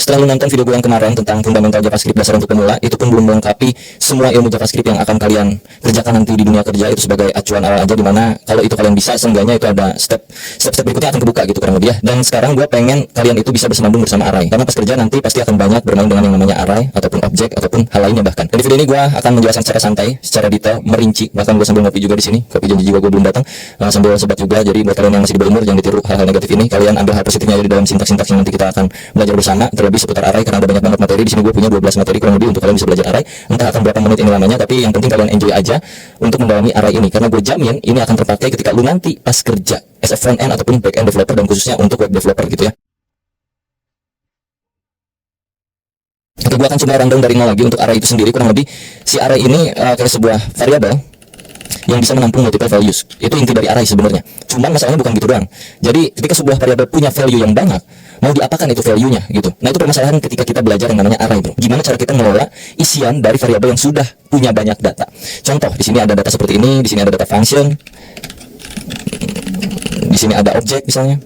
Setelah lu nonton video gue yang kemarin tentang fundamental JavaScript dasar untuk pemula, itu pun belum melengkapi semua ilmu JavaScript yang akan kalian kerjakan nanti di dunia kerja. Itu sebagai acuan awal aja, dimana kalau itu kalian bisa, seenggaknya itu ada step berikutnya akan kebuka gitu kurang lebih ya. Dan sekarang gue pengen kalian itu bisa bersenandung bersama array, karena pas kerja nanti pasti akan banyak bermain dengan yang namanya array ataupun objek ataupun hal lainnya bahkan. Dan di video ini gue akan menjelaskan secara santai, secara detail, merinci, bahkan gue sambil ngopi juga di sini, kopi janji juga gue belum datang, sambil sebat juga. Jadi buat kalian yang masih di bawah umur, jangan ditiru hal-hal negatif ini, kalian ambil hal positifnya di dalam sintaks-sintaks yang nanti kita akan belajar bersama, terlebih seputar array, karena ada banyak banget materi di sini. Gue punya 12 materi kurang lebih untuk kalian bisa belajar array, entah akan berapa menit ini lamanya, tapi yang penting kalian enjoy aja untuk mendalami array ini, karena gue jamin ini akan terpakai ketika lu nanti pas kerja as a front end ataupun back end developer, dan khususnya untuk web developer gitu ya. Oke, gue akan coba rundown dari nol lagi untuk array itu sendiri. Kurang lebih si array ini kayak sebuah variabel yang bisa menampung multiple values. Itu inti dari array sebenarnya. Cuman masalahnya bukan gitu doang. Jadi ketika sebuah variabel punya value yang banyak, mau diapakan itu value-nya gitu. Nah, itu permasalahan ketika kita belajar yang namanya array, bro. Gimana cara kita mengelola isian dari variabel yang sudah punya banyak data. Contoh, di sini ada data seperti ini, di sini ada data function, di sini ada objek misalnya,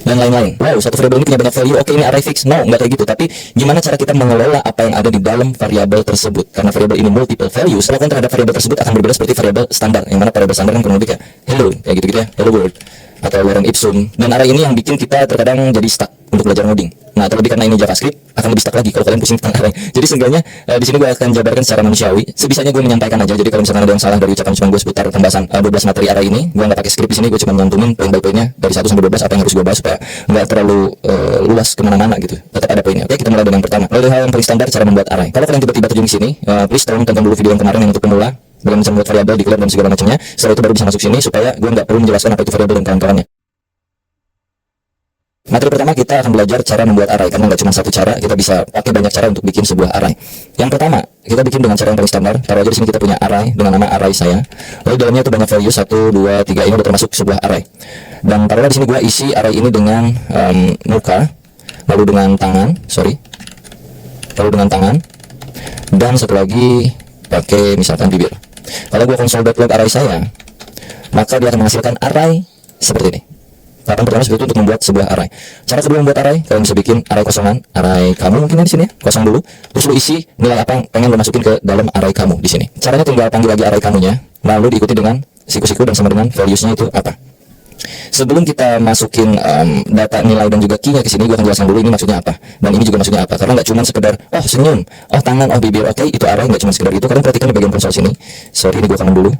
dan lain-lain. Wow, satu variabel ini punya banyak value. Oke, ini array fix. No, nggak kayak gitu. Tapi gimana cara kita mengelola apa yang ada di dalam variabel tersebut? Karena variabel ini multiple values, perlakuan terhadap variabel tersebut akan berbeda seperti variabel standar. Yang mana variabel standar kan kurang lebih kayak hello, kayak gitu-gitu ya, hello world atau lorem ipsum. Dan array ini yang bikin kita terkadang jadi stuck untuk belajar ngoding. Nah, terlebih karena ini JavaScript, akan lebih stuck lagi kalau kalian pusing tentang array. Jadi seenggaknya di sini gue akan jabarkan secara manusiawi. Sebisanya gue menyampaikan aja. Jadi kalau misalkan ada yang salah dari ucapan cuma gue seputar pembahasan 12 materi array ini, gue nggak pakai script di sini. Gue cuma nyantumin poin by poinnya dari 1 sampai 12 apa yang harus gue bahas supaya nggak terlalu luas kemana-mana gitu. Tetap ada poinnya. Oke, kita mulai dengan yang pertama. Lalu hal yang paling standar, cara membuat array. Kalau kalian tiba-tiba terjun di sini, please tolong tonton dulu video yang kemarin yang untuk pemula, bagaimana cara membuat variabel, declare dan segala macamnya. Setelah itu baru bisa masuk sini supaya gue nggak perlu menjelaskan apa itu variabel dan kawan-kawannya. Materi pertama kita akan belajar cara membuat array, karena nggak cuma satu cara, kita bisa pakai banyak cara untuk bikin sebuah array. Yang pertama, kita bikin dengan cara yang paling standar. Taruh aja di sini kita punya array dengan nama array saya. Lalu dalamnya itu banyak value 1, 2, 3, ini udah termasuk sebuah array. Dan taruhlah di sini gua isi array ini dengan muka, lalu dengan tangan, lalu dengan tangan, dan satu lagi pakai misalkan bibir. Kalau gua console.log array saya, maka dia akan menghasilkan array seperti ini. Tahapan pertama seperti itu untuk membuat sebuah array. Cara kedua membuat array, kalian bisa bikin array kosongan, array kamu mungkin di sini ya, kosong dulu. Terus lu isi nilai apa yang pengen lu masukin ke dalam array kamu di sini. Caranya tinggal panggil lagi array kamunya, lalu diikuti dengan siku-siku dan sama dengan values-nya itu apa. Sebelum kita masukin data nilai dan juga key-nya ke sini, gua akan jelaskan dulu ini maksudnya apa dan ini juga maksudnya apa. Karena nggak cuma sekedar oh senyum, oh tangan, oh bibir, oke, itu array nggak cuma sekedar itu. Kalian perhatikan di bagian konsol sini. Ini gua kanan dulu.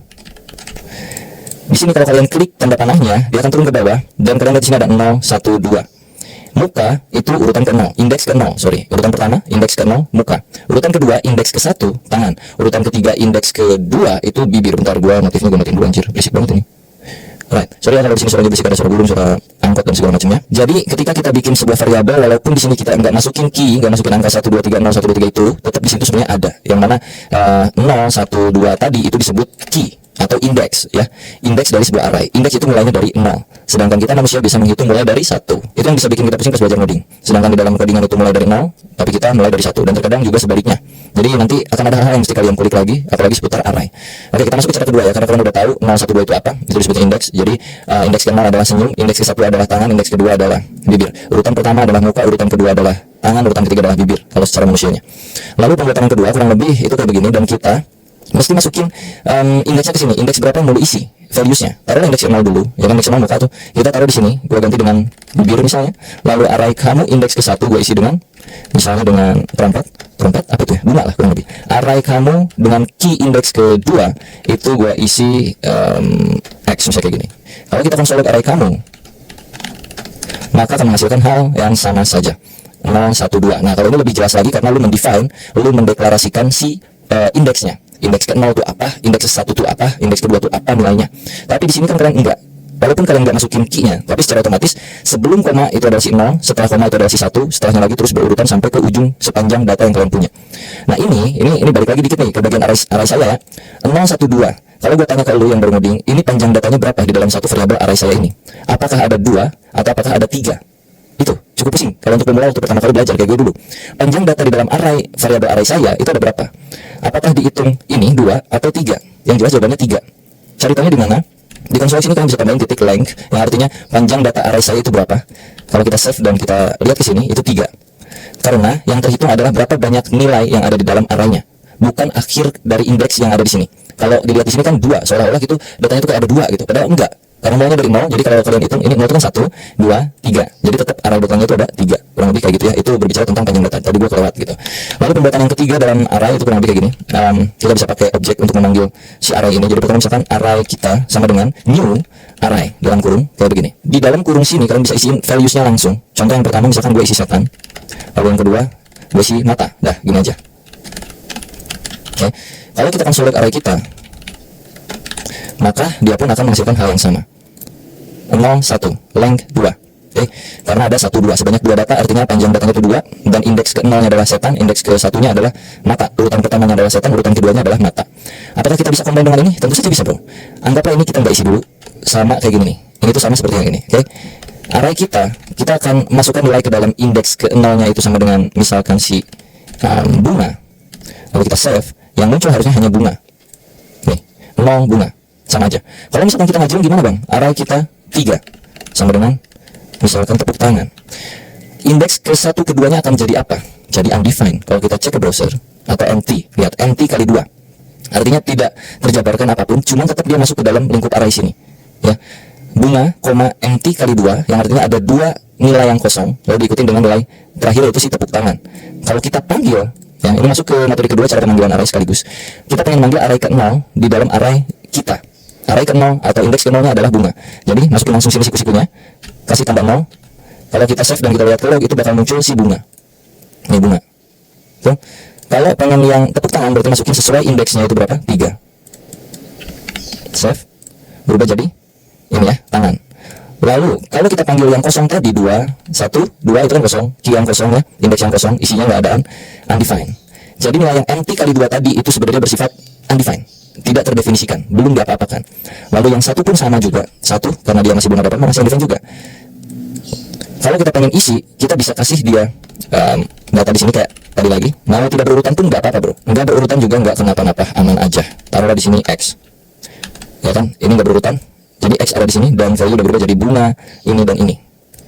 Di sini kalau kalian klik tanda panahnya, dia akan turun ke bawah dan kalian lihat di sini ada 0, 1, 2. Muka itu urutan ke 0, indeks ke 0, urutan pertama indeks ke 0, muka. Urutan kedua indeks ke 1, tangan. Urutan ketiga indeks ke 2 itu bibir. Bentar, gua notifnya gua matiin dulu anjir, berisik banget ini. Right, sorry ya kalau di sini suaranya berisik, ada suara burung, suara angkot dan segala macamnya. Jadi ketika kita bikin sebuah variabel, walaupun di sini kita nggak masukin key, nggak masukin angka 1, 2, 3, 0, 1, 2, 3 itu, tetap di situ sebenarnya ada. Yang mana 0, 1, 2 tadi itu disebut key atau indeks ya, indeks dari sebuah array. Indeks itu mulainya dari 0, sedangkan kita manusia bisa menghitung mulai dari 1. Itu yang bisa bikin kita pusing pas belajar coding. Sedangkan di dalam codingan itu mulai dari 0, tapi kita mulai dari 1, dan terkadang juga sebaliknya. Jadi nanti akan ada hal-hal yang mesti kalian kulik lagi, apalagi seputar array. Oke, kita masuk ke cara kedua ya, karena kalian udah tahu 0, 1, 2 itu apa. Itu disebutnya indeks. Jadi indeks ke 0 adalah senyum, indeks ke 1 adalah tangan, indeks kedua adalah bibir. Urutan pertama adalah muka, urutan kedua adalah tangan, urutan ketiga adalah bibir kalau secara manusianya. Lalu pembuatan yang kedua kurang lebih itu kayak begini, dan kita mesti masukin indeksnya ke sini. Indeks berapa yang mau isi valuesnya. Taruh indeks 0 dulu, ya kan, indeks 0 muka tuh. Kita taruh di sini, gua ganti dengan bibir misalnya. Lalu array kamu indeks ke 1 gua isi dengan misalnya dengan perempat apa itu ya? Bunga lah kurang lebih. Array kamu dengan key indeks ke 2 itu gua isi X misalnya kayak gini. Kalau kita console array kamu, maka akan menghasilkan hal yang sama saja. 0, 1, 2. Nah, kalau ini lebih jelas lagi karena lu mendefine, lu mendeklarasikan si indeksnya. Indeks ke 0 itu apa, indeks ke 1 itu apa, indeks ke 2 itu apa nilainya. Tapi di sini kan kalian enggak. Walaupun kalian enggak masukin key-nya, tapi secara otomatis sebelum koma itu adalah si 0, setelah koma itu adalah si 1, setelahnya lagi terus berurutan sampai ke ujung sepanjang data yang kalian punya. Nah, ini balik lagi dikit nih ke bagian array saya ya. 0, 1, 2. Kalau gue tanya ke lu yang baru ngoding, ini panjang datanya berapa di dalam satu variabel array saya ini? Apakah ada 2 atau apakah ada 3? Itu cukup pusing kalau untuk pemula waktu pertama kali belajar kayak gue dulu. Panjang data di dalam array variabel array saya itu ada berapa? Apakah dihitung ini 2 atau 3? Yang jelas jawabannya 3. Cari tahunya di mana? Di konsol sini kalian bisa tambahin titik length, yang artinya panjang data array saya itu berapa. Kalau kita save dan kita lihat ke sini, itu 3. Karena yang terhitung adalah berapa banyak nilai yang ada di dalam arraynya, bukan akhir dari indeks yang ada di sini. Kalau dilihat di sini kan 2, seolah-olah gitu datanya itu kayak ada 2 gitu, padahal enggak. Karena mulainya dari 0, jadi kalau kalian hitung ini 0 itu kan 1, 2, 3. Jadi tetap array belakangnya itu ada 3. Kurang lebih kayak gitu ya. Itu berbicara tentang panjang data. Tadi gua kelewat gitu. Lalu pembuatan yang ketiga dalam array itu kurang lebih kayak gini. Kita bisa pakai objek untuk memanggil si array ini. Jadi pertama misalkan array kita sama dengan new array dalam kurung kayak begini. Di dalam kurung sini kalian bisa isiin values-nya langsung. Contoh yang pertama misalkan gue isi setan. Lalu yang kedua gue isi mata. Dah, gini aja. Oke. Kalau kita akan select array kita, maka dia pun akan menghasilkan hal yang sama. 0, 1, length 2. Oke, karena ada 1, 2, sebanyak 2 data, artinya panjang datanya itu 2, dan indeks ke 0 nya adalah setan, indeks ke 1 nya adalah mata. Urutan pertamanya adalah setan, urutan keduanya adalah mata. Apakah kita bisa combine dengan ini? Tentu saja bisa, bro. Anggaplah ini kita nggak isi dulu, sama kayak gini nih. Ini tuh sama seperti yang ini. Oke, array kita akan masukkan nilai ke dalam indeks ke 0 nya itu sama dengan misalkan si bunga. Lalu kita save, yang muncul harusnya hanya bunga. Nih, 0 bunga. Sama aja. Kalau misalkan kita ngajuin gimana bang? Array kita 3 sama dengan misalkan tepuk tangan. Indeks ke 1 keduanya akan jadi apa? Jadi undefined. Kalau kita cek ke browser atau empty, lihat empty kali 2. Artinya tidak terjabarkan apapun, cuma tetap dia masuk ke dalam lingkup array sini. Ya. Bunga, empty kali 2, yang artinya ada 2 nilai yang kosong, lalu diikuti dengan nilai terakhir yaitu si tepuk tangan. Kalau kita panggil, ya, ini masuk ke materi kedua cara pemanggilan array sekaligus. Kita pengen manggil array ke 0 di dalam array kita. Array ke 0 atau indeks ke 0 nya adalah bunga. Jadi masukin langsung sini siku-sikunya, kasih tambah 0. Kalau kita save dan kita lihat ke log, itu bakal muncul si bunga. Ini bunga. Tuh. Kalau pengen yang tepuk tangan, berarti masukin sesuai indeksnya itu berapa? 3. Save. Berubah jadi ini ya, tangan. Lalu kalau kita panggil yang kosong tadi 2, 1, 2 itu kan kosong, key yang kosong ya, indeks yang kosong, isinya nggak ada undefined. Jadi nilai yang empty kali 2 tadi itu sebenarnya bersifat undefined, tidak terdefinisikan, belum diapa-apakan. Lalu yang 1 pun sama juga, 1 karena dia masih belum ada apa masih undefined juga. Kalau kita pengen isi, kita bisa kasih dia data di sini kayak tadi lagi. Mau tidak berurutan pun nggak apa-apa bro, nggak berurutan juga nggak kenapa-napa, aman aja. Taruhlah di sini X, ya kan? Ini nggak berurutan. Jadi X ada di sini dan value udah berubah jadi bunga, ini dan ini.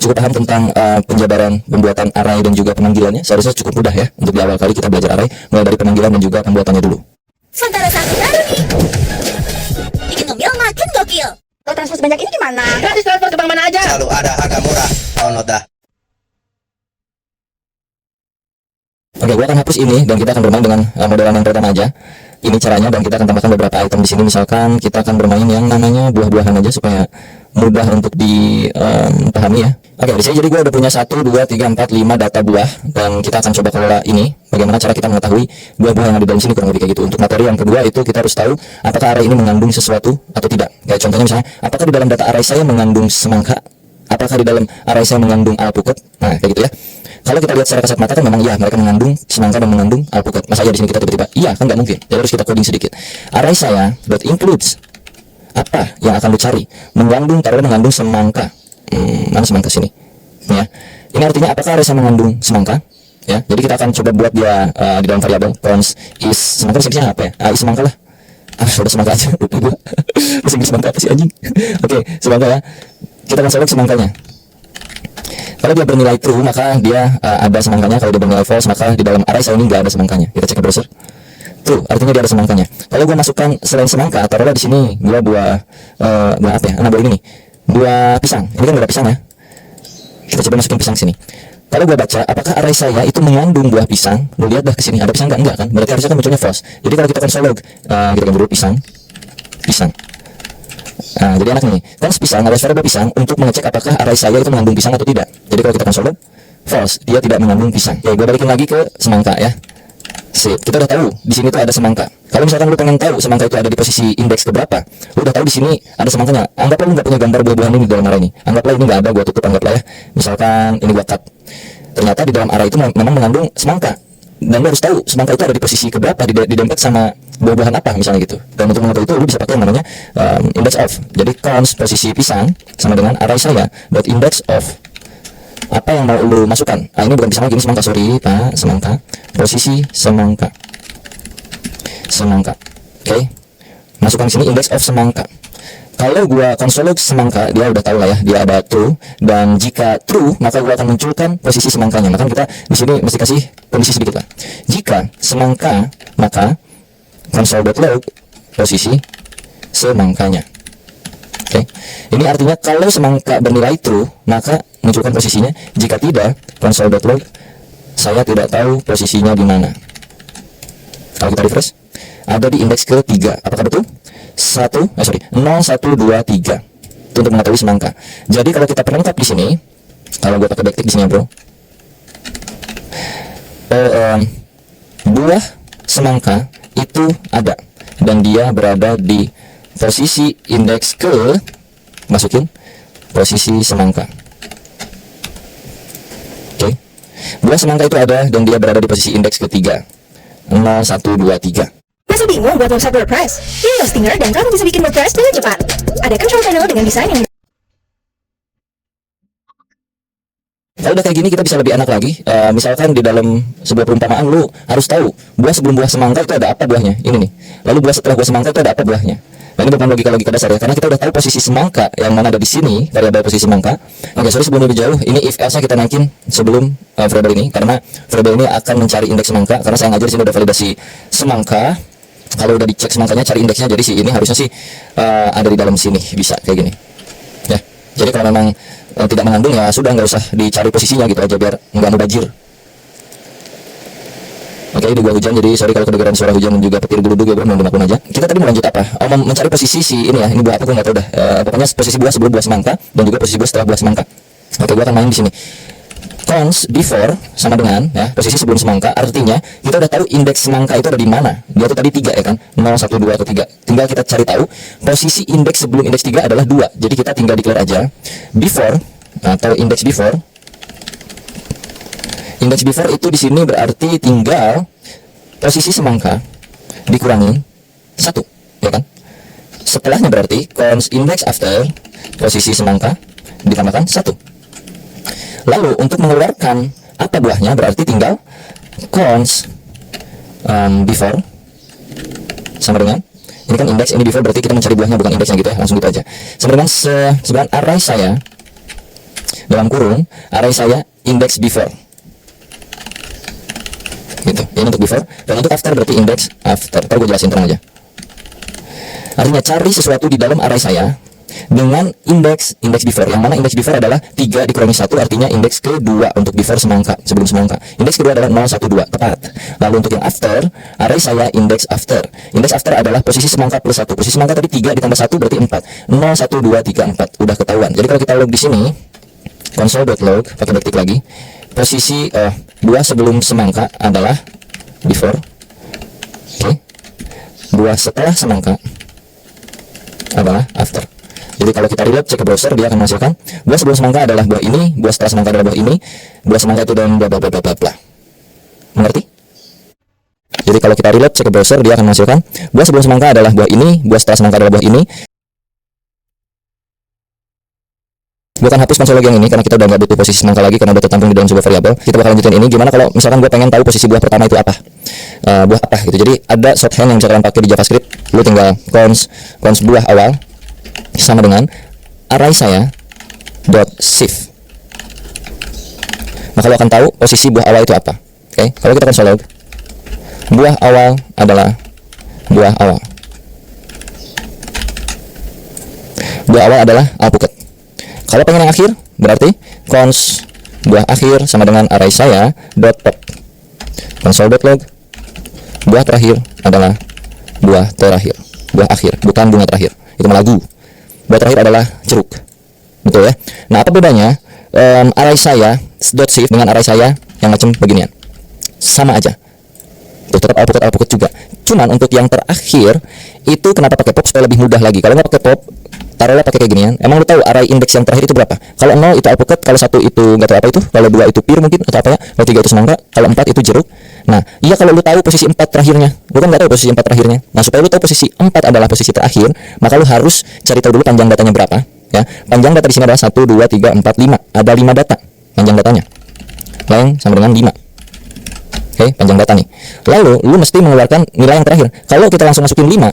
Cukup paham tentang penjabaran, pembuatan array dan juga pemanggilannya? Seharusnya cukup mudah ya untuk di awal kali kita belajar array, mulai dari pemanggilan dan juga pembuatannya dulu. Santara-santara nih. Bikin ngemil makin gokil. Kalau transfer sebanyak ini gimana? Gratis transfer ke bank mana aja. Selalu ada harga murah. Download dah. Oke, gua akan hapus ini dan kita akan bermain dengan modelan yang pertama aja. Ini caranya dan kita akan tambahkan beberapa item di sini. Misalkan kita akan bermain yang namanya buah-buahan aja supaya mudah untuk dipahami ya. Oke, di sini jadi gue udah punya 1, 2, 3, 4, 5 data buah dan kita akan coba kelola ini. Bagaimana cara kita mengetahui buah-buah yang ada di dalam sini, kurang lebih kayak gitu. Untuk materi yang kedua itu kita harus tahu apakah array ini mengandung sesuatu atau tidak. Kayak contohnya misalnya, apakah di dalam data array saya mengandung semangka? Apakah di dalam array saya mengandung alpukat? Nah, kayak gitu ya. Kalau kita lihat secara kasat mata kan memang iya mereka mengandung semangka dan mengandung alpukat. Masa iya di sini kita tiba-tiba iya kan nggak mungkin. Jadi harus kita coding sedikit. Array saya dot includes apa yang akan dicari mengandung taruh mengandung semangka. Mana semangka sini? Ya. Ini artinya apakah array saya mengandung semangka? Ya. Jadi kita akan coba buat dia di dalam variabel cons is semangka sebenarnya apa ya? Is semangka lah. Udah semangka aja. Lupa gua. Bahasa Inggris semangka apa sih anjing? Oke, semangka ya. Kita akan select semangkanya. Kalau dia bernilai true maka dia ada semangkanya. Kalau dia bernilai false maka di dalam array saya ini nggak ada semangkanya. Kita cek ke browser. True artinya dia ada semangkanya. Kalau gua masukkan selain semangka, taruhlah di sini gua buah apa ya? Buah ini nih. Buah pisang. Ini kan nggak ada pisang ya. Kita coba masukin pisang sini. Kalau gua baca apakah array saya itu mengandung buah pisang, lu lihat dah ke sini ada pisang enggak kan? Berarti harusnya kan munculnya false. Jadi kalau kita console log kita kan dulu pisang. Nah, jadi enak nih. Cons pisang ada variabel pisang untuk mengecek apakah array saya itu mengandung pisang atau tidak. Jadi kalau kita console log false, dia tidak mengandung pisang. Oke, gue balikin lagi ke semangka ya. Sip, kita udah tahu di sini tuh ada semangka. Kalau misalkan lu pengen tahu semangka itu ada di posisi indeks keberapa, lu udah tahu di sini ada semangkanya. Anggaplah lu nggak punya gambar buah-buahan ini di dalam array ini. Anggaplah ini nggak ada, gua tutup anggaplah ya. Misalkan ini gua cut. Ternyata di dalam array itu memang mengandung semangka. Dan lu harus tahu semangka itu ada di posisi keberapa, didempet sama buah-buahan apa misalnya gitu. Dan untuk mengetahui itu lu bisa pakai yang namanya index of. Jadi cons posisi pisang sama dengan array saya dot index of apa yang mau lu masukkan. Nah, ini bukan pisang lagi, ini semangka, sorry pak, semangka, posisi semangka. Oke, masukkan sini index of semangka. Kalau gua konsol log semangka, dia udah tahu lah ya, dia ada true, dan jika true maka gua akan munculkan posisi semangkanya. Maka kita di sini mesti kasih kondisi sedikit lah. Jika semangka, maka console.log posisi semangkanya. Oke. Ini artinya kalau semangka bernilai true, maka munculkan posisinya. Jika tidak, console.log saya tidak tahu posisinya di mana. Kalau kita refresh, ada di indeks ke-3. Apakah betul? 0, 1, 2, 3. Itu untuk mengetahui semangka. Jadi kalau kita perlengkap di sini, kalau gue pakai backtick di sini, bro, buah semangka itu ada dan dia berada di posisi indeks ke, masukin posisi semangka. Oke. Buah semangka itu ada dan dia berada di posisi indeks ke-3. 0, 1, 2, 3. Masih bingung buat website WordPress? Pilih Hostinger dan kamu bisa bikin WordPress dengan cepat. Ada control panel dengan desain yang Kalau udah kayak gini kita bisa lebih enak lagi. Misalkan di dalam sebuah perumpamaan lu harus tahu buah sebelum buah semangka itu ada apa buahnya. Ini nih. Lalu buah setelah buah semangka itu ada apa buahnya. Nah ini bukan logika dasar ya, karena kita udah tahu posisi semangka yang mana ada di sini, variabel posisi semangka. Oke, sorry sebelum lebih jauh, ini if else kita naikin sebelum variabel ini, karena variabel ini akan mencari indeks semangka. Karena saya ngajar di sini udah validasi semangka. Kalau udah dicek semangkanya, cari indeksnya. Jadi si ini harusnya sih ada di dalam sini, bisa kayak gini. Ya, jadi kalau memang tidak mengandung ya sudah, nggak usah dicari posisinya gitu aja biar nggak mubazir. Oke, di gua hujan, jadi sorry kalau kedengaran suara hujan dan juga petir geludug ya bro, mohon dimaklum aja. Kita tadi mau lanjut apa? Mencari posisi si ini ya, ini buah apa gua nggak tahu dah. Pokoknya posisi buah sebelum buah semangka dan juga posisi buah setelah buah semangka. Oke, gua akan main di sini. Cons before sama dengan ya posisi sebelum semangka, artinya kita udah tahu indeks semangka itu ada di mana. Dia tuh tadi 3 ya kan, 0, 1, 2 atau 3. Tinggal kita cari tahu posisi indeks sebelum indeks 3 adalah 2. Jadi kita tinggal declare aja before atau indeks before. Indeks before itu di sini berarti tinggal posisi semangka dikurangi 1, ya kan? Setelahnya berarti cons index after posisi semangka ditambahkan 1. Lalu untuk mengeluarkan apa buahnya berarti tinggal cons before sama dengan ini kan indeks, ini before berarti kita mencari buahnya bukan indeksnya gitu ya, langsung gitu aja. Sama dengan sebenarnya array saya dalam kurung array saya indeks before. Gitu. Ini untuk before dan untuk after berarti indeks after. Ntar gue jelasin, tenang aja. Artinya cari sesuatu di dalam array saya dengan indeks before, yang mana indeks before adalah 3 dikurangi 1, artinya indeks ke-2 untuk before semangka, sebelum semangka. Indeks kedua adalah 0, 1, 2, tepat. Lalu untuk yang after, array saya indeks after. Indeks after adalah posisi semangka plus 1. Posisi semangka tadi 3 ditambah 1 berarti 4. 0, 1, 2, 3, 4. Udah ketahuan. Jadi kalau kita log di sini, console.log, pakai backtick lagi, posisi buah sebelum semangka adalah before. Oke. Buah setelah semangka adalah after. Jadi kalau kita reload cek ke browser, dia akan menghasilkan buah sebelum semangka adalah buah ini, buah setelah semangka adalah buah ini, buah semangka itu dan bla bla bla bla bla. Mengerti? Jadi kalau kita reload cek ke browser, dia akan menghasilkan buah sebelum semangka adalah buah ini, buah setelah semangka adalah buah ini. Gue akan hapus konsol log yang ini karena kita udah nggak butuh posisi semangka lagi karena udah tertampung di dalam sebuah variabel. Kita bakal lanjutin ini. Gimana kalau misalkan gue pengen tahu posisi buah pertama itu apa? Buah apa gitu. Jadi ada shorthand yang bisa kalian pakai di JavaScript. Lu tinggal cons buah awal sama dengan array saya .shift. Maka lo akan tahu posisi buah awal itu apa. Oke, kalau kita console log, buah awal adalah buah awal. Buah awal adalah alpukat. Kalau pengen yang akhir, berarti cons buah akhir sama dengan array saya .top. Console.log, buah terakhir adalah buah terakhir, buah akhir, bukan bunga terakhir. Itu melagu. Buah terakhir adalah jeruk. Betul ya? Nah, apa bedanya array saya .shift dengan array saya yang macam beginian? Sama aja. Tuh, tetap alpukat juga. Cuman untuk yang terakhir itu kenapa pakai pop supaya lebih mudah lagi. Kalau nggak pakai pop, taruhlah pakai kayak ginian. Emang lu tahu array indeks yang terakhir itu berapa? Kalau 0 itu alpukat, kalau 1 itu nggak tahu apa itu, kalau 2 itu pir mungkin atau apa ya, kalau 3 itu semangka, kalau 4 itu jeruk. Nah, iya kalau lu tahu posisi 4 terakhirnya. Lu kan nggak tahu posisi 4 terakhirnya. Nah, supaya lu tahu posisi 4 adalah posisi terakhir, maka lu harus cari tahu dulu panjang datanya berapa, ya. Panjang data di sini adalah 1 2 3 4 5. Ada 5 data panjang datanya. Length sama dengan 5. Oke, panjang data nih. Lalu lu mesti mengeluarkan nilai yang terakhir. Kalau kita langsung masukin 5,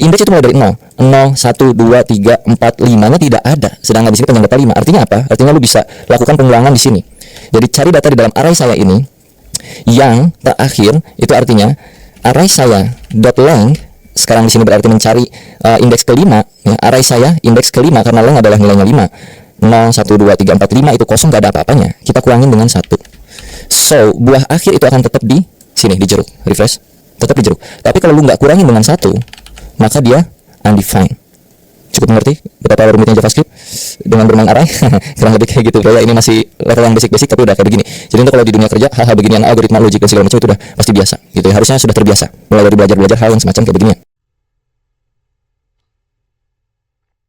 Index itu mulai dari 0, 0, 1, 2, 3, 4, 5-nya tidak ada. Sedangkan di sini penyangga 5. Artinya apa? Artinya lu bisa lakukan pengulangan di sini. Jadi cari data di dalam array saya ini yang terakhir itu artinya array saya dot length sekarang di sini berarti mencari indeks kelima ya, array saya indeks kelima karena length adalah nilainya 5. 0, 1, 2, 3, 4, 5 itu kosong, gak ada apa-apanya. Kita kurangin dengan 1. So, buah akhir itu akan tetap di sini, di jeruk. Refresh, tetap di jeruk. Tapi kalau lu nggak kurangin dengan 1, maka dia undefined. Cukup mengerti betapa rumitnya JavaScript dengan bermain array? Kurang lebih kayak gitu. Kayak ini masih level yang basic-basic tapi udah kayak begini. Jadi untuk kalau di dunia kerja hal-hal beginian, algoritma, logik dan segala macam itu udah pasti biasa gitu ya. Harusnya sudah terbiasa mulai dari belajar hal yang semacam kayak beginian.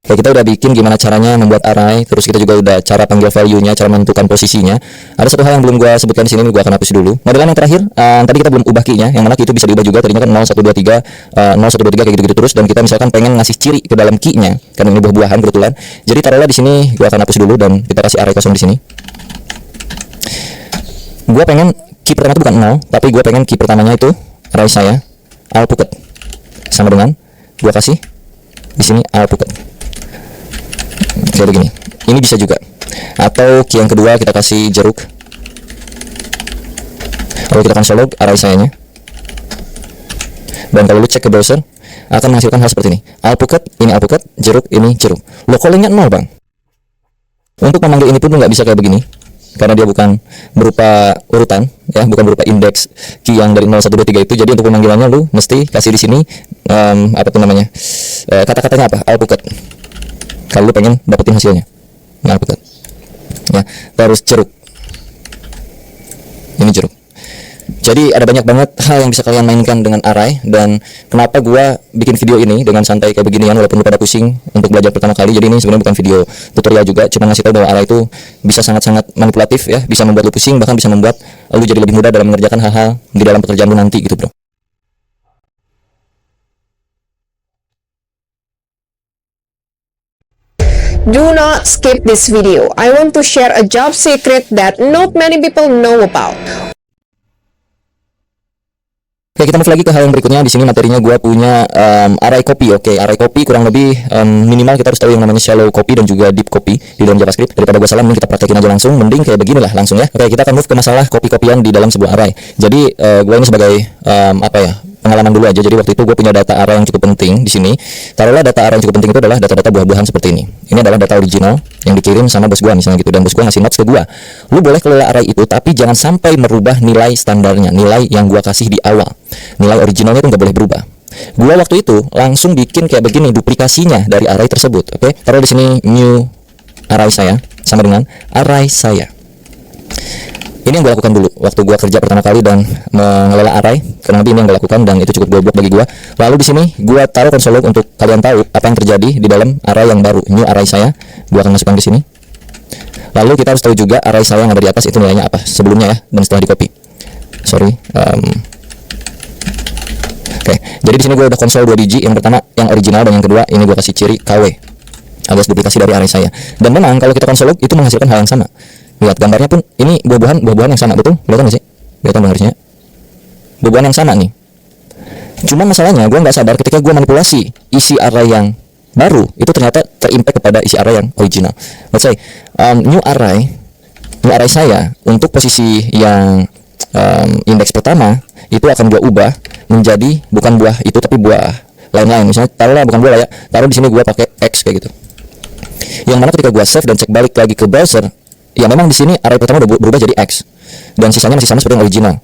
Oke, kita udah bikin gimana caranya membuat array, terus kita juga udah cara panggil value-nya, cara menentukan posisinya. Ada satu hal yang belum gua sebutkan di sini, gua akan hapus dulu. Modelan yang terakhir, tadi kita belum ubah key-nya, yang mana key itu bisa diubah juga. Tadinya kan 0, 1, 2, 3, 0, 1, 2, 3 kayak gitu-gitu terus, dan kita misalkan pengen ngasih ciri ke dalam key-nya, karena ini buah-buahan kebetulan. Jadi taruhlah di sini, gua akan hapus dulu dan kita kasih array kosong di sini. Gua pengen key pertama itu bukan 0, tapi gua pengen key pertamanya itu array saya alpukat. Sama dengan gua kasih di sini alpukat. Kayak begini. Ini bisa juga. Atau key yang kedua kita kasih jeruk. Lalu kita console log array sayanya. Dan kalau lu cek ke browser akan menghasilkan hal seperti ini. Alpukat, ini alpukat, jeruk, ini jeruk. Lo callingnya 0, Bang. Untuk memanggil ini pun lu nggak bisa kayak begini. Karena dia bukan berupa urutan, ya, bukan berupa indeks key yang dari 0, 1, 2, 3 itu. Jadi untuk pemanggilannya lu mesti kasih di sini apa tuh namanya? Kata-katanya apa? Alpukat. Kalau lu pengen dapetin hasilnya, nah alpukat, ya, terus jeruk, ini jeruk. Jadi ada banyak banget hal yang bisa kalian mainkan dengan array. Dan kenapa gua bikin video ini dengan santai kayak beginian walaupun lu pada pusing untuk belajar pertama kali. Jadi ini sebenarnya bukan video tutorial juga, cuma ngasih tahu bahwa array itu bisa sangat-sangat manipulatif ya, bisa membuat lu pusing, bahkan bisa membuat lu jadi lebih mudah dalam mengerjakan hal-hal di dalam pekerjaan lu nanti gitu, bro. Do not skip this video. I want to share a job secret that not many people know about. Oke, kita move lagi ke hal yang berikutnya. Di sini materinya gue punya array copy. Oke, array copy kurang lebih minimal kita harus tahu yang namanya shallow copy dan juga deep copy di dalam JavaScript. Daripada gue salah, mending kita praktekin aja langsung. Mending kayak beginilah langsung ya. Oke, kita akan move ke masalah copy-copyan di dalam sebuah array. Jadi gue ini sebagai pengalaman dulu aja. Jadi waktu itu gue punya data array yang cukup penting di sini. Taruhlah data array yang cukup penting itu adalah data-data buah-buahan seperti ini. Ini adalah data original yang dikirim sama bos gue misalnya gitu, dan bos gue ngasih notes ke gue. Lu boleh kelola array itu, tapi jangan sampai merubah nilai standarnya, nilai yang gue kasih di awal. Nilai originalnya itu nggak boleh berubah. Gue waktu itu langsung bikin kayak begini duplikasinya dari array tersebut. Oke, taruh di sini new array saya sama dengan array saya. Ini yang gue lakukan dulu waktu gue kerja pertama kali dan mengelola array. Kurang lebih ini yang gue lakukan dan itu cukup goblok bagi gue. Lalu di sini gue taruh console log untuk kalian tahu apa yang terjadi di dalam array yang baru, new array saya. Gue akan masukkan di sini. Lalu kita harus tahu juga array saya yang ada di atas itu nilainya apa sebelumnya ya, dan setelah di copy. Oke, jadi di sini gue udah konsol 2 biji. Yang pertama yang original dan yang kedua ini gue kasih ciri KW alias duplikasi dari array saya. Dan memang kalau kita konsol log itu menghasilkan hal yang sama. Lihat gambarnya pun ini buah-buahan yang sama, betul? Kelihatan nggak sih? Kelihatan harusnya. Buah-buahan yang sama nih. Cuma masalahnya gue nggak sadar ketika gue manipulasi isi array yang baru itu ternyata terimpact kepada isi array yang original. Let's say new array saya untuk posisi yang indeks pertama itu akan gue ubah menjadi bukan buah itu tapi buah lain-lain. Misalnya taruhlah bukan buah lah ya, taruh di sini gue pakai X kayak gitu. Yang mana ketika gue save dan cek balik lagi ke browser, ya memang di sini array pertama udah berubah jadi X dan sisanya masih sama seperti yang original.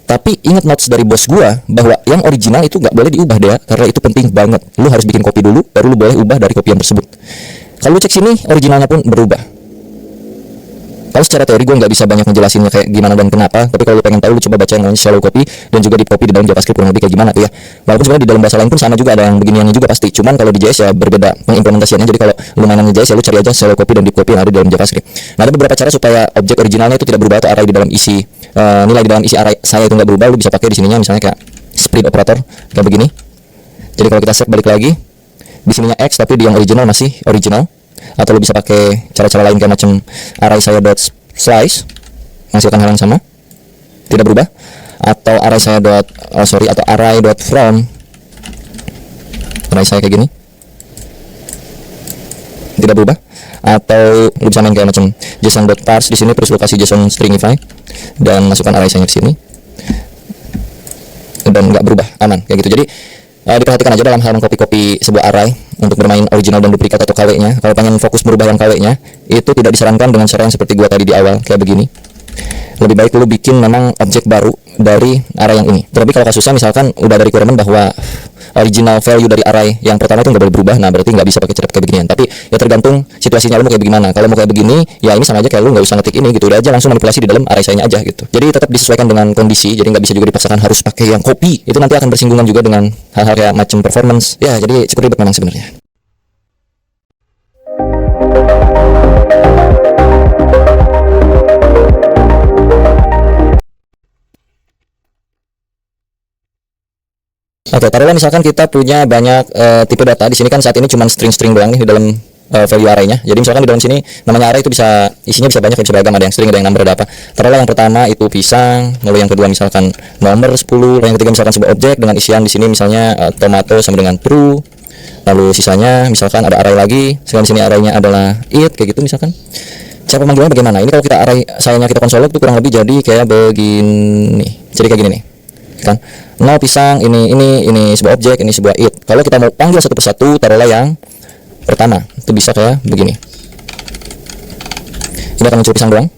Tapi ingat notes dari bos gua bahwa yang original itu nggak boleh diubah deh, karena itu penting banget. Lu harus bikin copy dulu, baru lu boleh ubah dari kopian tersebut. Kalau lu cek sini, originalnya pun berubah. Kalau secara teori gue nggak bisa banyak ngejelasinnya kayak gimana dan kenapa, tapi kalau lu pengen tahu lu coba baca yang namanya shallow copy dan juga deep copy di dalam JavaScript kurang lebih kayak gimana tuh ya. Walaupun sebenarnya di dalam bahasa lain pun sama juga, ada yang beginiannya juga pasti. Cuman kalau di JS ya berbeda pengimplementasiannya. Jadi kalau lu mainan JS ya lu cari aja shallow copy dan deep copy yang ada di dalam JavaScript. Nah, ada beberapa cara supaya objek originalnya itu tidak berubah atau array di dalam isi nilai di dalam isi array saya itu nggak berubah. Lu bisa pakai di sininya misalnya kayak split operator kayak begini. Jadi kalau kita save balik lagi di sininya X tapi di yang original masih original. Atau lu bisa pakai cara-cara lain kayak macam array saya slice menghasilkan hal yang sama tidak berubah, atau array saya atau array.from array saya kayak gini, tidak berubah. Atau lu bisa main kayak macam json.parse di sini, terus lu kasih json stringify dan masukkan array saya di sini dan nggak berubah, aman kayak gitu. Jadi diperhatikan aja dalam hal mengcopy sebuah array untuk bermain original dan duplikat atau KW-nya. Kalau pengen fokus merubah yang KW-nya, itu tidak disarankan dengan cara yang seperti gua tadi di awal kayak begini. Lebih baik lu bikin memang objek baru dari array yang ini. Terlebih kalau kasusnya misalkan udah ada requirement bahwa original value dari array yang pertama itu nggak boleh berubah, nah berarti nggak bisa pakai cara kayak beginian. Tapi ya tergantung situasinya lu mau kayak bagaimana. Kalau mau kayak begini, ya ini sama aja kayak lu nggak usah ngetik ini gitu, udah aja langsung manipulasi di dalam array saya aja gitu. Jadi tetap disesuaikan dengan kondisi, jadi nggak bisa juga dipaksakan harus pakai yang copy. Itu nanti akan bersinggungan juga dengan hal-hal kayak macam performance. Ya jadi cukup ribet memang sebenarnya. Oke, taruhlah misalkan kita punya banyak tipe data. Di sini kan saat ini cuma string-string doang nih di dalam value array-nya. Jadi misalkan di dalam sini namanya array itu bisa isinya bisa banyak, bisa beragam, ada yang string, ada yang number, ada apa. Taruhlah yang pertama itu pisang, lalu yang kedua misalkan nomor 10, lalu yang ketiga misalkan sebuah objek dengan isian di sini misalnya tomato sama dengan true. Lalu sisanya misalkan ada array lagi, sekarang di sini array-nya adalah it kayak gitu misalkan. Cara pemanggilannya bagaimana? Ini kalau kita array sayanya kita konsol itu kurang lebih jadi kayak begini. Jadi kayak gini nih. Kan? 0 pisang, ini sebuah objek, ini sebuah it. Kalau kita mau panggil satu persatu, taruhlah yang pertama. Itu bisa kayak begini. Ini akan muncul pisang doang.